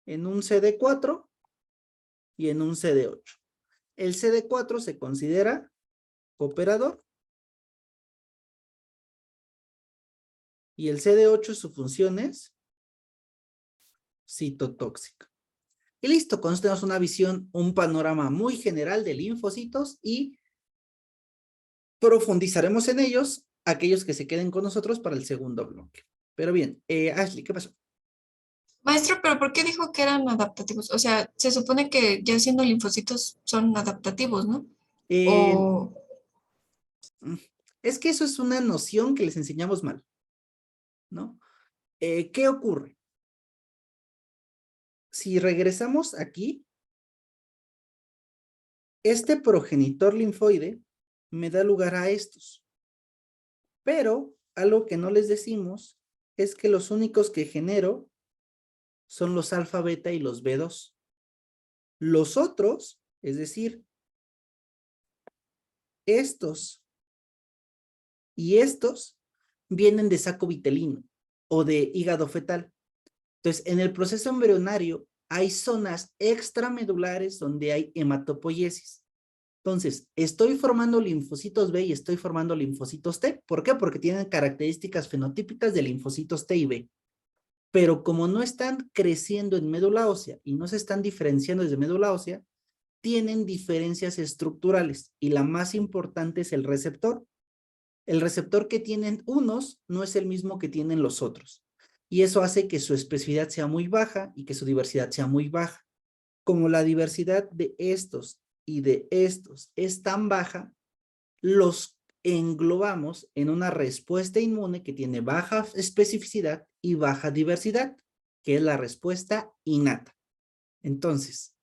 en un CD4 y en un CD8. El CD4 se considera cooperador y el CD8 su función es citotóxica. Y listo, con esto tenemos una visión, un panorama muy general de linfocitos y profundizaremos en ellos, aquellos que se queden con nosotros para el segundo bloque. Pero bien, Ashley, ¿qué pasó? Maestro, pero ¿por qué dijo que eran adaptativos? O sea, se supone que ya siendo linfocitos son adaptativos, ¿no? Eh, O, es que eso es una noción que les enseñamos mal, ¿no? ¿Qué ocurre? Si regresamos aquí, Este progenitor linfoide me da lugar a estos. Pero algo que no les decimos es que los únicos que genero son los alfa, beta y los B2. Los otros, es decir, estos y estos vienen de saco vitelino o de hígado fetal. Entonces, en el proceso embrionario hay zonas extramedulares donde hay hematopoiesis. Entonces, estoy formando linfocitos B y estoy formando linfocitos T. ¿Por qué? Porque tienen características fenotípicas de linfocitos T y B. Pero como no están creciendo en médula ósea y no se están diferenciando desde médula ósea, tienen diferencias estructurales y la más importante es el receptor. El receptor que tienen unos no es el mismo que tienen los otros. Y eso hace que su especificidad sea muy baja y que su diversidad sea muy baja. Como la diversidad de estos y de estos es tan baja, los englobamos en una respuesta inmune que tiene baja especificidad y baja diversidad, que es la respuesta innata. Entonces,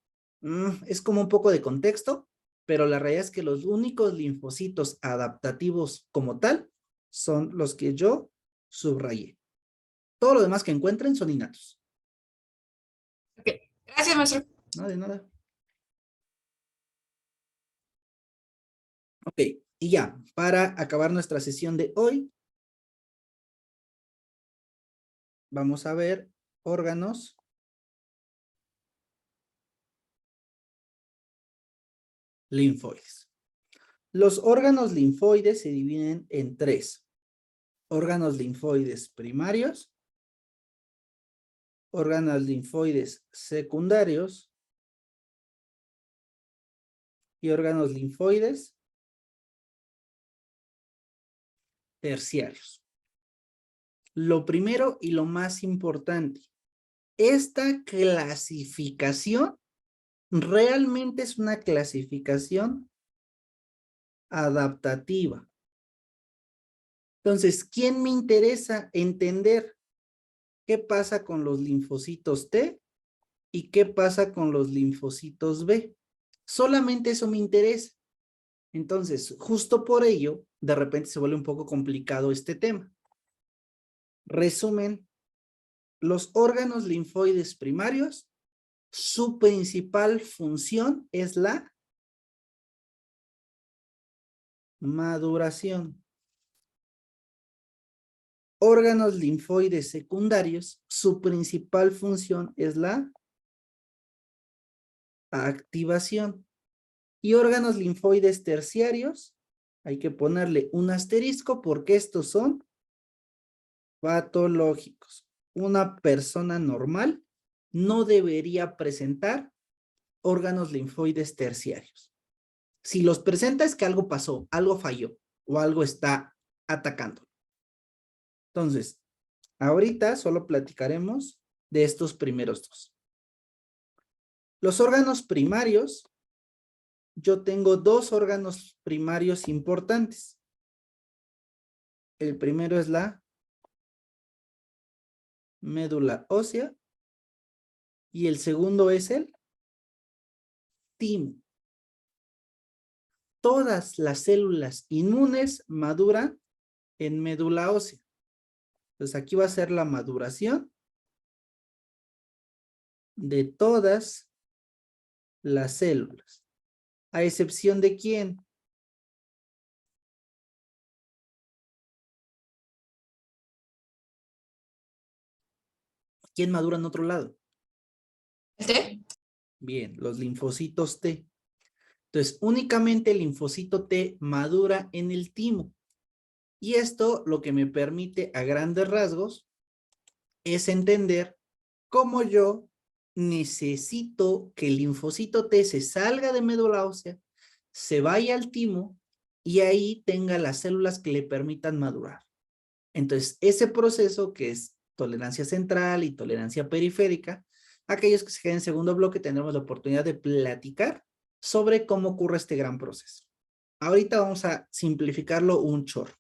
es como un poco de contexto, pero la realidad es que los únicos linfocitos adaptativos como tal son los que yo subrayé. Todo lo demás que encuentren son innatos. Ok, gracias, maestro. No, de nada. Ok, y ya, para acabar nuestra sesión de hoy, vamos a ver órganos linfoides. Los órganos linfoides se dividen en tres. Órganos linfoides primarios, órganos linfoides secundarios y órganos linfoides terciarios. Lo primero y lo más importante, esta clasificación realmente es una clasificación adaptativa. Entonces, ¿quién me interesa entender qué pasa con los linfocitos T y qué pasa con los linfocitos B? Solamente eso me interesa. Entonces, justo por ello, de repente se vuelve un poco complicado este tema. Resumen, los órganos linfoides primarios, su principal función es la maduración. Órganos linfoides secundarios, su principal función es la activación. Y órganos linfoides terciarios, hay que ponerle un asterisco porque estos son patológicos. Una persona normal no debería presentar órganos linfoides terciarios. Si los presenta es que algo pasó, algo falló o algo está atacando. Entonces, ahorita solo platicaremos de estos primeros dos. Los órganos primarios, yo tengo dos órganos primarios importantes. El primero es la médula ósea y el segundo es el timo. Todas las células inmunes maduran en médula ósea. Entonces aquí va a ser la maduración de todas las células. ¿A excepción de quién? ¿Quién madura en otro lado? ¿Este? Bien, los linfocitos T. Entonces, únicamente el linfocito T madura en el timo. Y esto lo que me permite a grandes rasgos es entender cómo yo necesito que el linfocito T se salga de médula ósea, se vaya al timo y ahí tenga las células que le permitan madurar. Entonces, ese proceso que es tolerancia central y tolerancia periférica, aquellos que se queden en segundo bloque tendremos la oportunidad de platicar sobre cómo ocurre este gran proceso. Ahorita vamos a simplificarlo un chorro.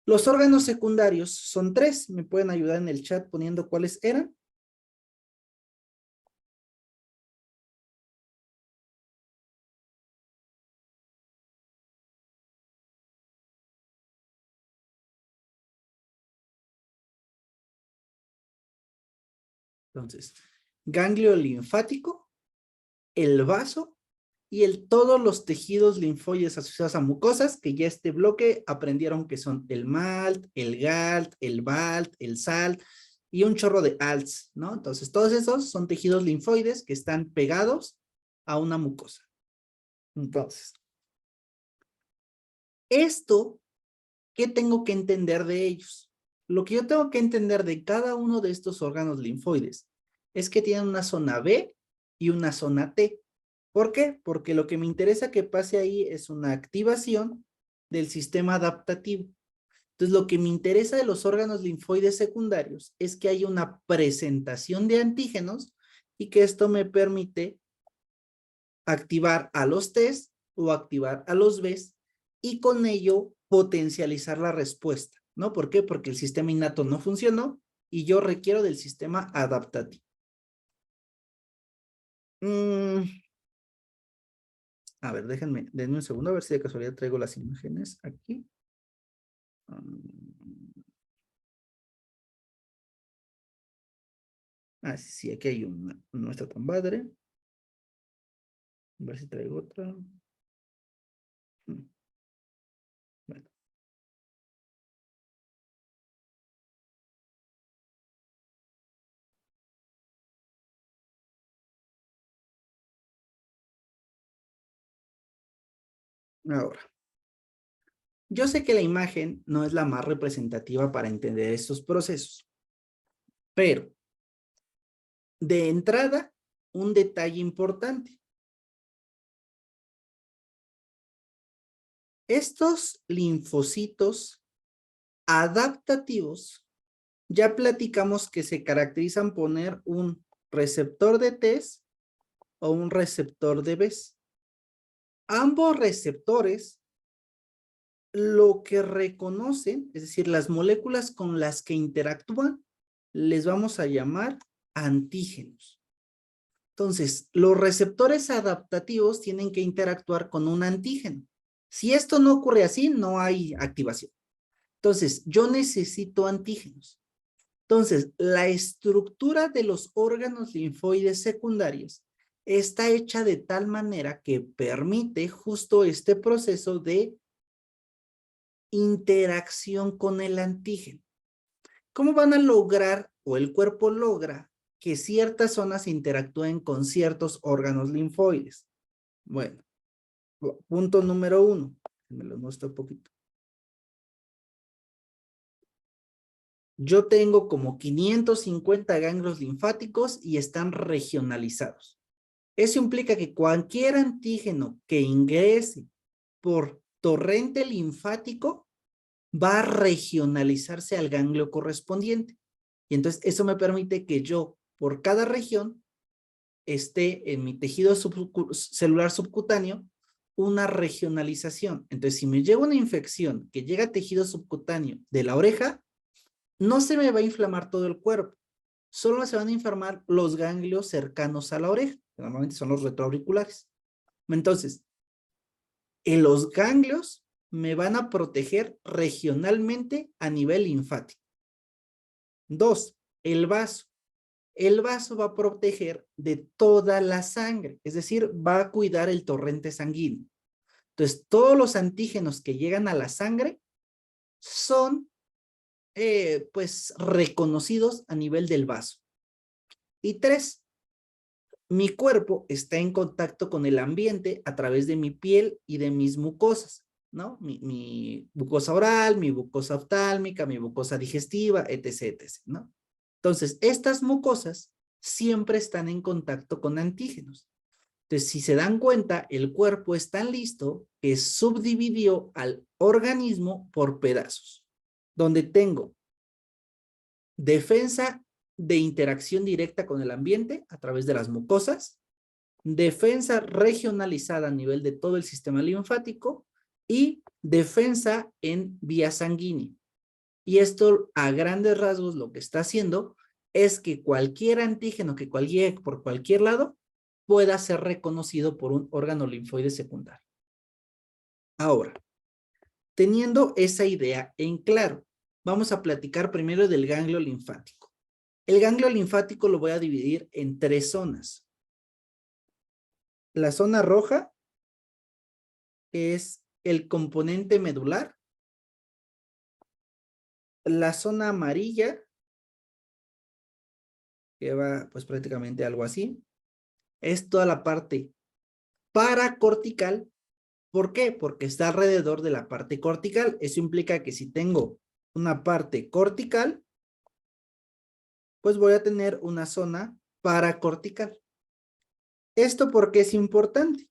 Los órganos secundarios son tres. ¿Me pueden ayudar en el chat poniendo cuáles eran? Entonces, ganglio linfático, el vaso y todos los tejidos linfoides asociados a mucosas, que ya este bloque aprendieron que son el MALT, el GALT, el BALT, el SALT y un chorro de ALTs, ¿no? Entonces, todos esos son tejidos linfoides que están pegados a una mucosa. Entonces, esto, ¿qué tengo que entender de ellos? Lo que yo tengo que entender de cada uno de estos órganos linfoides es que tienen una zona B y una zona T. ¿Por qué? Porque lo que me interesa que pase ahí es una activación del sistema adaptativo. Entonces, lo que me interesa de los órganos linfoides secundarios es que haya una presentación de antígenos y que esto me permite activar a los Ts o activar a los Bs y con ello potencializar la respuesta, ¿no? ¿Por qué? Porque el sistema innato no funcionó y yo requiero del sistema adaptativo. A ver, denme un segundo a ver si de casualidad traigo las imágenes aquí. Sí, aquí hay una, no está tan padre. A ver si traigo otra. Bueno. Ahora, yo sé que la imagen no es la más representativa para entender estos procesos, pero de entrada, un detalle importante. Estos linfocitos adaptativos, ya platicamos que se caracterizan por poner un receptor de Ts o un receptor de Bs. Ambos receptores lo que reconocen, es decir, las moléculas con las que interactúan, les vamos a llamar antígenos. Entonces, los receptores adaptativos tienen que interactuar con un antígeno. Si esto no ocurre así, no hay activación. Entonces, yo necesito antígenos. Entonces, la estructura de los órganos linfoides secundarios está hecha de tal manera que permite justo este proceso de interacción con el antígeno. ¿Cómo van a lograr o el cuerpo logra que ciertas zonas interactúen con ciertos órganos linfoides? Bueno, punto número 1. Me lo muestro un poquito. Yo tengo como 550 ganglios linfáticos y están regionalizados. Eso implica que cualquier antígeno que ingrese por torrente linfático va a regionalizarse al ganglio correspondiente. Y entonces eso me permite que yo, por cada región, esté en mi tejido celular subcutáneo una regionalización. Entonces, si me llega una infección que llega a tejido subcutáneo de la oreja, no se me va a inflamar todo el cuerpo. Solo se van a inflamar los ganglios cercanos a la oreja, que normalmente son los retroauriculares. Entonces, en los ganglios me van a proteger regionalmente a nivel linfático. 2, el vaso. El vaso va a proteger de toda la sangre, es decir, va a cuidar el torrente sanguíneo. Entonces, todos los antígenos que llegan a la sangre son, pues, reconocidos a nivel del vaso. Y 3, mi cuerpo está en contacto con el ambiente a través de mi piel y de mis mucosas, ¿no? Mi mucosa oral, mi mucosa oftálmica, mi mucosa digestiva, etc., etc., ¿no? Entonces, estas mucosas siempre están en contacto con antígenos. Entonces, si se dan cuenta, el cuerpo es tan listo que subdividió al organismo por pedazos, donde tengo defensa de interacción directa con el ambiente a través de las mucosas, defensa regionalizada a nivel de todo el sistema linfático y defensa en vía sanguínea. Y esto, a grandes rasgos, lo que está haciendo es que cualquier antígeno que llegue por cualquier lado pueda ser reconocido por un órgano linfoide secundario. Ahora, teniendo esa idea en claro, vamos a platicar primero del ganglio linfático. El ganglio linfático lo voy a dividir en 3 zonas. La zona roja es el componente medular. La zona amarilla, que va pues prácticamente algo así, es toda la parte paracortical. ¿Por qué? Porque está alrededor de la parte cortical. Eso implica que si tengo una parte cortical, pues voy a tener una zona paracortical. ¿Esto por qué es importante?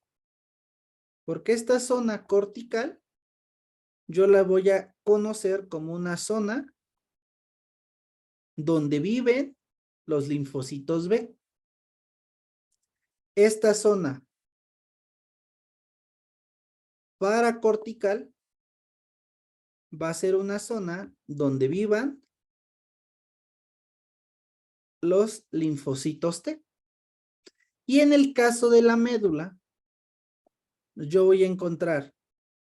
Porque esta zona cortical yo la voy a conocer como una zona donde viven los linfocitos B. Esta zona paracortical va a ser una zona donde vivan los linfocitos T. Y en el caso de la médula, yo voy a encontrar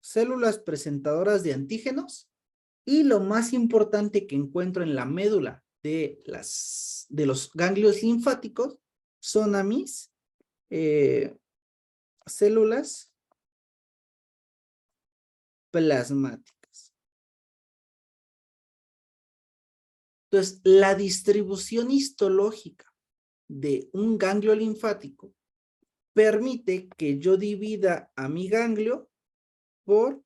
células presentadoras de antígenos y lo más importante que encuentro en la médula de los ganglios linfáticos son a mis células plasmáticas. Entonces, la distribución histológica de un ganglio linfático permite que yo divida a mi ganglio por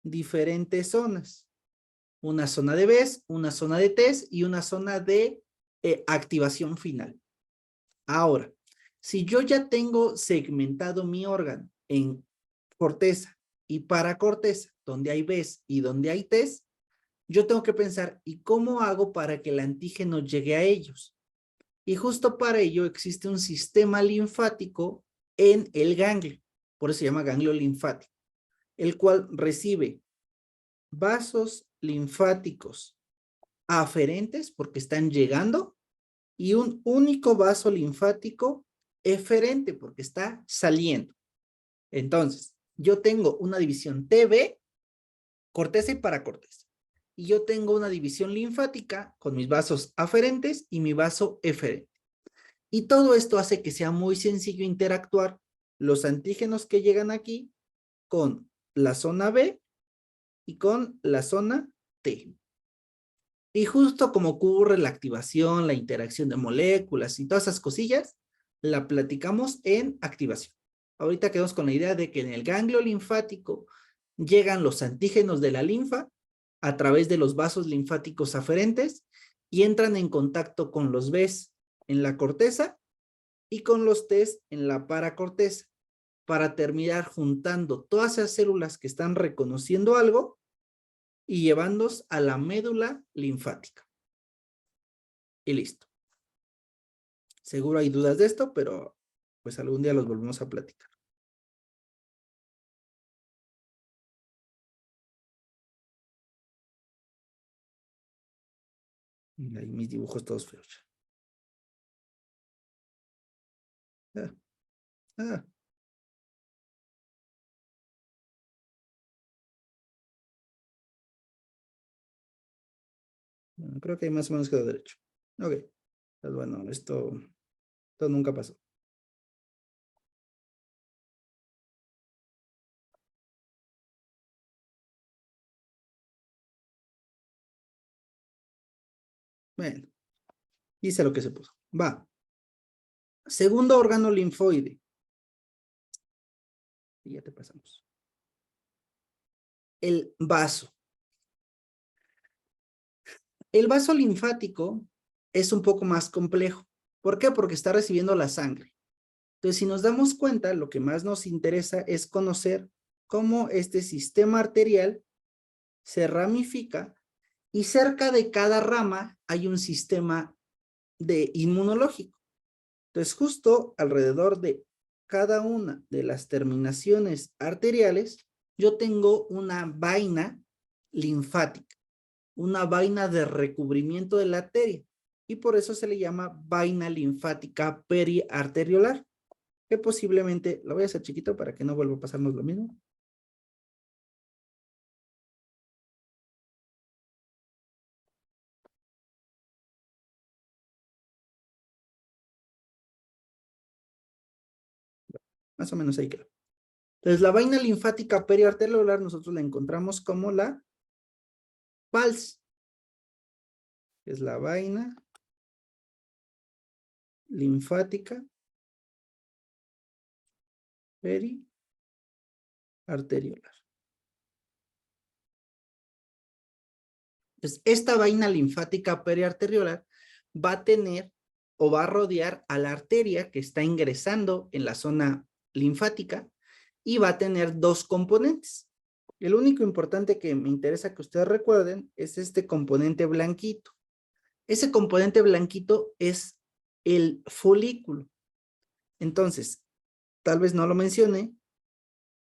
diferentes zonas. Una zona de B's, una zona de T's y una zona de activación final. Ahora, si yo ya tengo segmentado mi órgano en corteza y paracorteza, donde hay B's y donde hay T's, yo tengo que pensar, ¿y cómo hago para que el antígeno llegue a ellos? Y justo para ello existe un sistema linfático en el ganglio, por eso se llama ganglio linfático, el cual recibe vasos linfáticos aferentes porque están llegando y un único vaso linfático eferente porque está saliendo. Entonces, yo tengo una división TB, corteza y paracorteza. Y yo tengo una división linfática con mis vasos aferentes y mi vaso eferente. Y todo esto hace que sea muy sencillo interactuar los antígenos que llegan aquí con la zona B y con la zona T. Y justo como ocurre la activación, la interacción de moléculas y todas esas cosillas, la platicamos en activación. Ahorita quedamos con la idea de que en el ganglio linfático llegan los antígenos de la linfa a través de los vasos linfáticos aferentes y entran en contacto con los B's en la corteza y con los T's en la paracorteza para terminar juntando todas esas células que están reconociendo algo y llevándolos a la médula linfática. Y listo. Seguro hay dudas de esto, pero pues algún día los volvemos a platicar. Y ahí mis dibujos todos feos. Ah, ah. Bueno, creo que hay más o menos quedó derecho. Ok. Pues bueno, esto nunca pasó. Bueno, hice lo que se puso. Va. Segundo órgano linfoide. Y ya te pasamos. El vaso. El vaso linfático es un poco más complejo. ¿Por qué? Porque está recibiendo la sangre. Entonces, si nos damos cuenta, lo que más nos interesa es conocer cómo este sistema arterial se ramifica y cerca de cada rama hay un sistema de inmunológico. Entonces, justo alrededor de cada una de las terminaciones arteriales, yo tengo una vaina linfática, una vaina de recubrimiento de la arteria, y por eso se le llama vaina linfática periarteriolar, que posiblemente, lo voy a hacer chiquito para que no vuelva a pasarnos lo mismo. Más o menos ahí quedó. Entonces, la vaina linfática periarteriolar nosotros la encontramos como la PALS. Es la vaina linfática periarteriolar. Entonces, esta vaina linfática periarteriolar va a tener o va a rodear a la arteria que está ingresando en la zona linfática y va a tener dos componentes. El único importante que me interesa que ustedes recuerden es este componente blanquito. Ese componente blanquito es el folículo. Entonces, tal vez no lo mencioné,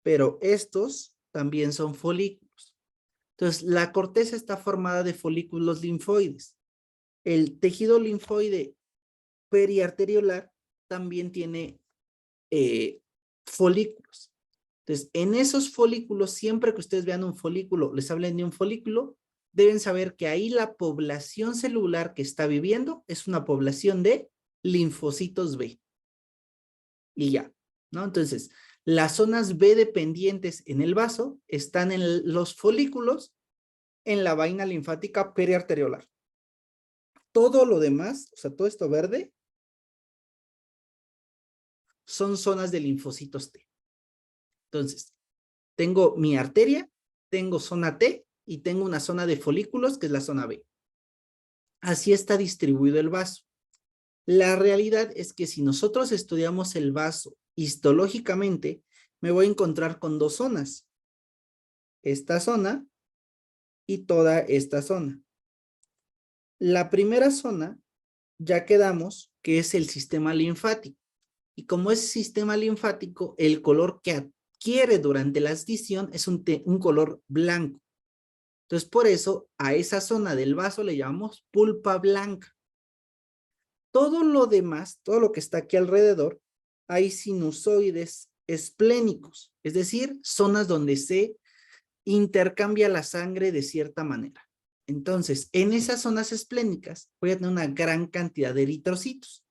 pero estos también son folículos. Entonces, la corteza está formada de folículos linfoides. El tejido linfoide periarteriolar también tiene folículos. Entonces, en esos folículos, siempre que ustedes vean un folículo, les hablen de un folículo, deben saber que ahí la población celular que está viviendo es una población de linfocitos B. Y ya, ¿no? Entonces, las zonas B dependientes en el vaso están en los folículos en la vaina linfática periarteriolar. Todo lo demás, o sea, todo esto verde, son zonas de linfocitos T. Entonces, tengo mi arteria, tengo zona T y tengo una zona de folículos que es la zona B. Así está distribuido el vaso. La realidad es que si nosotros estudiamos el vaso histológicamente, me voy a encontrar con dos zonas. Esta zona y toda esta zona. La primera zona ya quedamos que es el sistema linfático. Y como es sistema linfático, el color que adquiere durante la addición es un color blanco. Entonces, por eso a esa zona del vaso le llamamos pulpa blanca. Todo lo demás, todo lo que está aquí alrededor, hay sinusoides esplénicos, es decir, zonas donde se intercambia la sangre de cierta manera. Entonces, en esas zonas esplénicas voy a tener una gran cantidad de eritrocitos.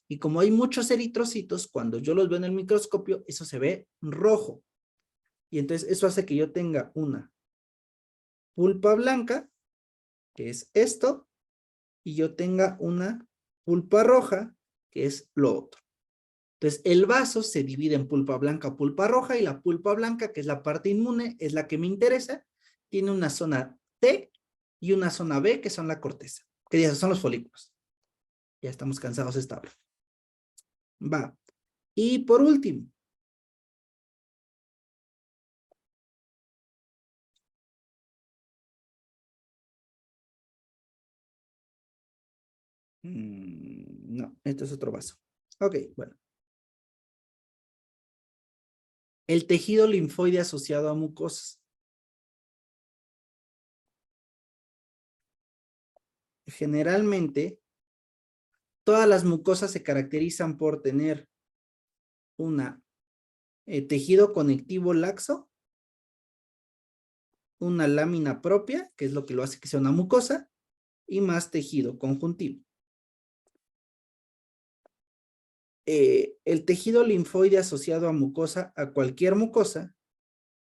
Y como hay muchos eritrocitos, cuando yo los veo en el microscopio, eso se ve rojo. Y entonces eso hace que yo tenga una pulpa blanca, que es esto, y yo tenga una pulpa roja, que es lo otro. Entonces, el vaso se divide en pulpa blanca, pulpa roja, y la pulpa blanca, que es la parte inmune, es la que me interesa, tiene una zona T y una zona B, que son la corteza, que ya son los folículos. Ya estamos cansados de esta hora. Va. Y por último, no, este es otro vaso. Ok, bueno. El tejido linfoide asociado a mucosas. Generalmente, todas las mucosas se caracterizan por tener una tejido conectivo laxo, una lámina propia, que es lo que lo hace que sea una mucosa, y más tejido conjuntivo. El tejido linfoide asociado a mucosa, a cualquier mucosa,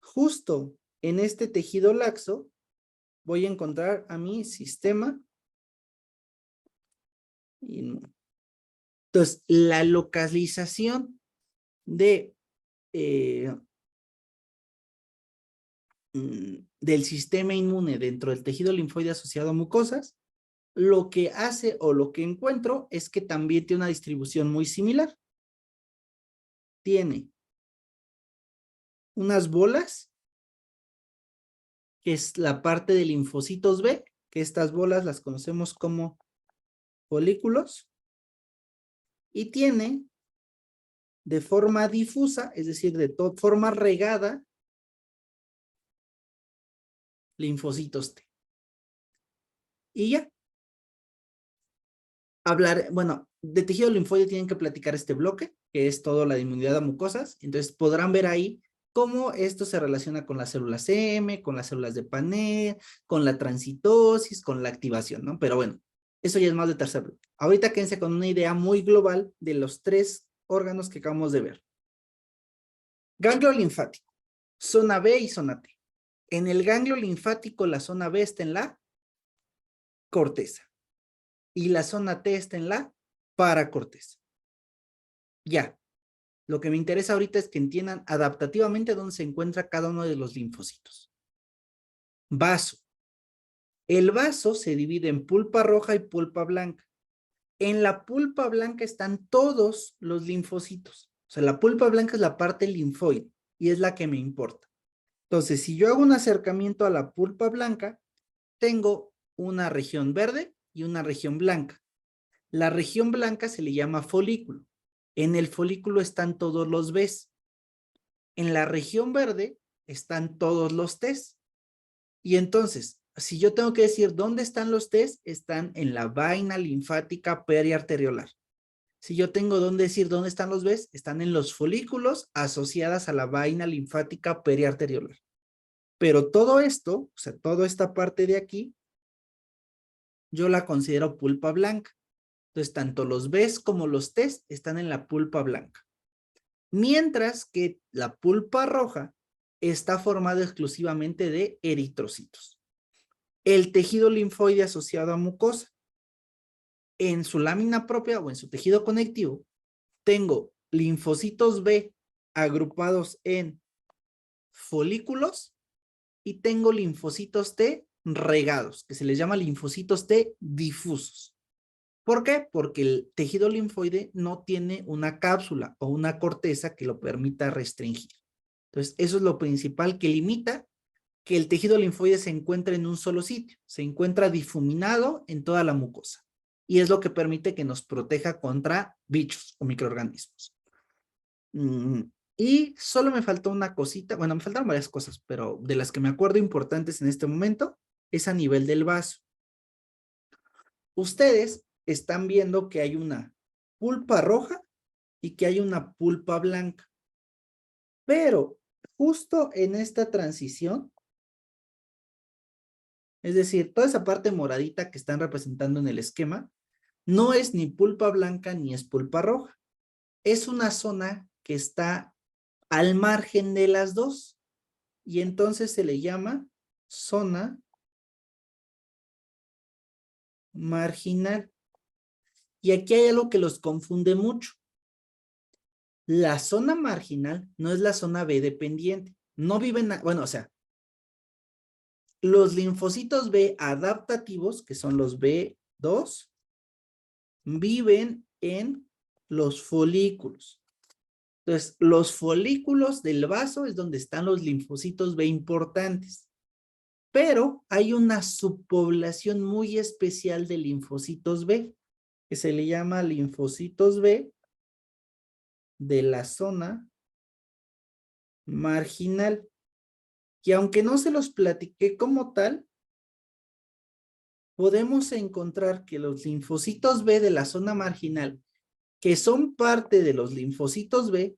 justo en este tejido laxo, voy a encontrar a mi sistema inmune. Entonces, la localización de del sistema inmune dentro del tejido linfoide asociado a mucosas, lo que hace o lo que encuentro es que también tiene una distribución muy similar. Tiene unas bolas, que es la parte de linfocitos B, que estas bolas las conocemos como folículos, y tiene de forma difusa, es decir, de forma regada, linfocitos T. Y ya. Bueno, de tejido linfoide tienen que platicar este bloque, que es todo la inmunidad a mucosas. Entonces podrán ver ahí cómo esto se relaciona con las células M, con las células de Panel, con la transitosis, con la activación, ¿no? Pero bueno, eso ya es más de tercer bloque. Ahorita quédense con una idea muy global de los tres órganos que acabamos de ver. Ganglio linfático, zona B y zona T. En el ganglio linfático, la zona B está en la corteza y la zona T está en la paracorteza. Ya, lo que me interesa ahorita es que entiendan adaptativamente dónde se encuentra cada uno de los linfocitos. Vaso. El vaso se divide en pulpa roja y pulpa blanca. En la pulpa blanca están todos los linfocitos. O sea, la pulpa blanca es la parte linfoide y es la que me importa. Entonces, si yo hago un acercamiento a la pulpa blanca, tengo una región verde y una región blanca. La región blanca se le llama folículo. En el folículo están todos los Bs. En la región verde están todos los Ts. Y entonces, si yo tengo que decir dónde están los Ts, están en la vaina linfática periarteriolar. Si yo tengo dónde decir dónde están los Bs, están en los folículos asociadas a la vaina linfática periarteriolar. Pero todo esto, o sea, toda esta parte de aquí, yo la considero pulpa blanca. Entonces, tanto los Bs como los Ts están en la pulpa blanca. Mientras que la pulpa roja está formada exclusivamente de eritrocitos. El tejido linfoide asociado a mucosa. En su lámina propia o en su tejido conectivo, tengo linfocitos B agrupados en folículos y tengo linfocitos T regados, que se les llama linfocitos T difusos. ¿Por qué? Porque el tejido linfoide no tiene una cápsula o una corteza que lo permita restringir. Entonces, eso es lo principal que limita que el tejido linfoide se encuentre en un solo sitio. Se encuentra difuminado en toda la mucosa. Y es lo que permite que nos proteja contra bichos o microorganismos. Y solo me faltó una cosita, bueno, me faltaron varias cosas, pero de las que me acuerdo importantes en este momento es a nivel del vaso. Ustedes están viendo que hay una pulpa roja y que hay una pulpa blanca. Pero justo en esta transición, es decir, toda esa parte moradita que están representando en el esquema, no es ni pulpa blanca ni es pulpa roja. Es una zona que está al margen de las dos y entonces se le llama zona marginal. Y aquí hay algo que los confunde mucho. La zona marginal no es la zona B dependiente. No viven, bueno, o sea, los linfocitos B adaptativos, que son los B2, viven en los folículos. Entonces, los folículos del vaso es donde están los linfocitos B importantes. Pero hay una subpoblación muy especial de linfocitos B, que se le llama linfocitos B de la zona marginal. Y aunque no se los platiqué como tal, podemos encontrar que los linfocitos B de la zona marginal, que son parte de los linfocitos B,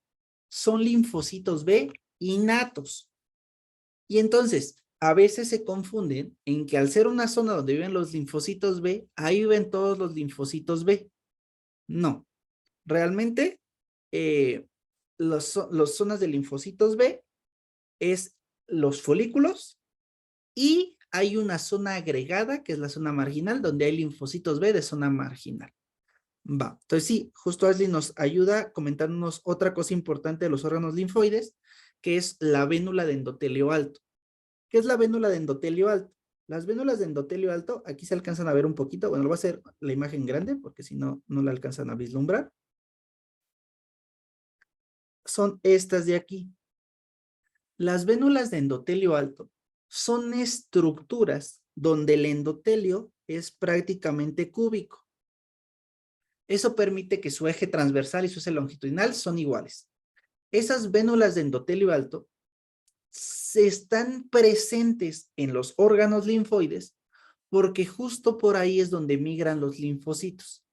son linfocitos B innatos. Y entonces, a veces se confunden en que al ser una zona donde viven los linfocitos B, ahí viven todos los linfocitos B. No, realmente las zonas de linfocitos B es los folículos y hay una zona agregada que es la zona marginal donde hay linfocitos B de zona marginal. Va, entonces sí, justo Ashley nos ayuda comentándonos otra cosa importante de los órganos linfoides, que es la vénula de endotelio alto. ¿Qué es la vénula de endotelio alto? Las vénulas de endotelio alto, aquí se alcanzan a ver un poquito, bueno, lo voy a hacer la imagen grande porque si no, no la alcanzan a vislumbrar. Son estas de aquí. Las vénulas de endotelio alto son estructuras donde el endotelio es prácticamente cúbico. Eso permite que su eje transversal y su eje longitudinal son iguales. Esas vénulas de endotelio alto están presentes en los órganos linfoides porque justo por ahí es donde migran los linfocitos.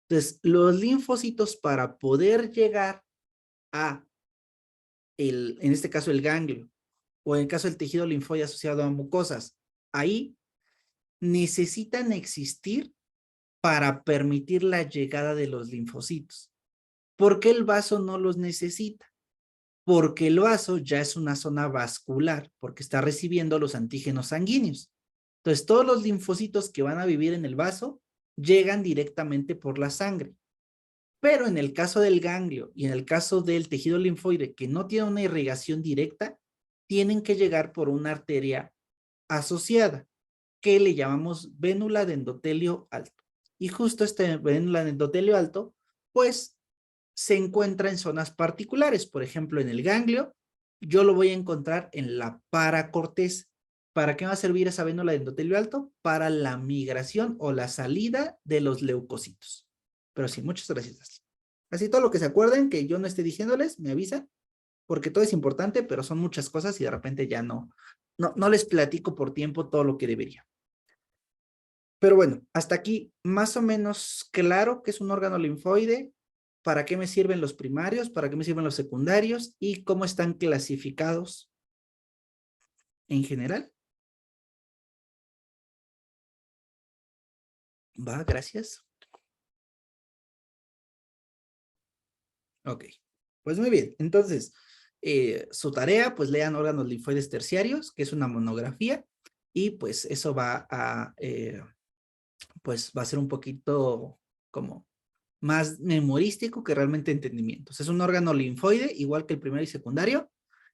Entonces, los linfocitos para poder llegar a en este caso el ganglio, o en el caso del tejido linfoide asociado a mucosas, ahí necesitan existir para permitir la llegada de los linfocitos. ¿Por qué el vaso no los necesita? porque el vaso ya es una zona vascular, porque está recibiendo los antígenos sanguíneos. Entonces, todos los linfocitos que van a vivir en el vaso llegan directamente por la sangre. Pero en el caso del ganglio y en el caso del tejido linfoide que no tiene una irrigación directa, tienen que llegar por una arteria asociada, que le llamamos vénula de endotelio alto. Y justo esta vénula de endotelio alto, pues, se encuentra en zonas particulares. Por ejemplo, en el ganglio, yo lo voy a encontrar en la paracorteza. ¿Para qué va a servir esa vénula de endotelio alto? Para la migración o la salida de los leucocitos. Pero sí, muchas gracias. Así todo lo que se acuerden, que yo no esté diciéndoles, me avisan, porque todo es importante, pero son muchas cosas y de repente ya no les platico por tiempo todo lo que debería. Pero bueno, hasta aquí más o menos claro que es un órgano linfoide, para qué me sirven los primarios, para qué me sirven los secundarios y cómo están clasificados en general. Va, gracias. Ok, pues muy bien. Entonces, su tarea, pues lean órganos linfoides terciarios, que es una monografía, y pues eso va a, pues va a ser un poquito como más memorístico que realmente entendimiento. Es un órgano linfoide, igual que el primario y secundario.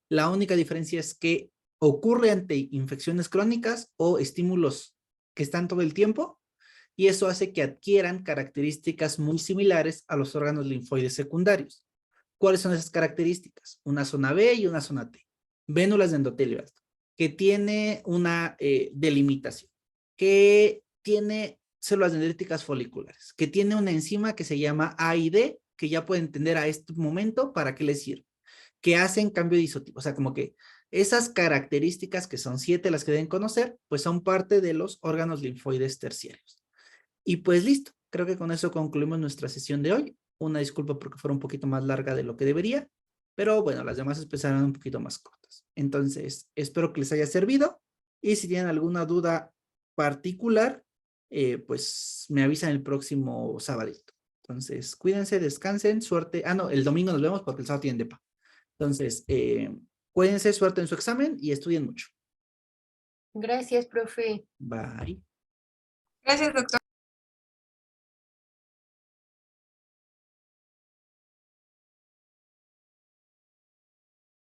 La única diferencia es que ocurre ante infecciones crónicas o estímulos que están todo el tiempo, y eso hace que adquieran características muy similares a los órganos linfoides secundarios. ¿Cuáles son esas características? Una zona B y una zona T. Vénulas de endotelio alto, que tiene una delimitación, que tiene células dendríticas foliculares, que tiene una enzima que se llama AID, que ya pueden entender a este momento para qué les sirve, que hacen cambio de isotipo. O sea, como que esas características, que son 7 las que deben conocer, pues son parte de los órganos linfoides terciarios. Y pues listo, creo que con eso concluimos nuestra sesión de hoy. Una disculpa porque fuera un poquito más larga de lo que debería, pero bueno, las demás empezaron un poquito más cortas. Entonces, espero que les haya servido, y si tienen alguna duda particular, pues me avisan el próximo sabadito. Entonces, cuídense, descansen, suerte. Ah, no, el domingo nos vemos porque el sábado tienen depa. Entonces, cuídense, suerte en su examen y estudien mucho. Gracias, profe. Bye. Gracias, doctor.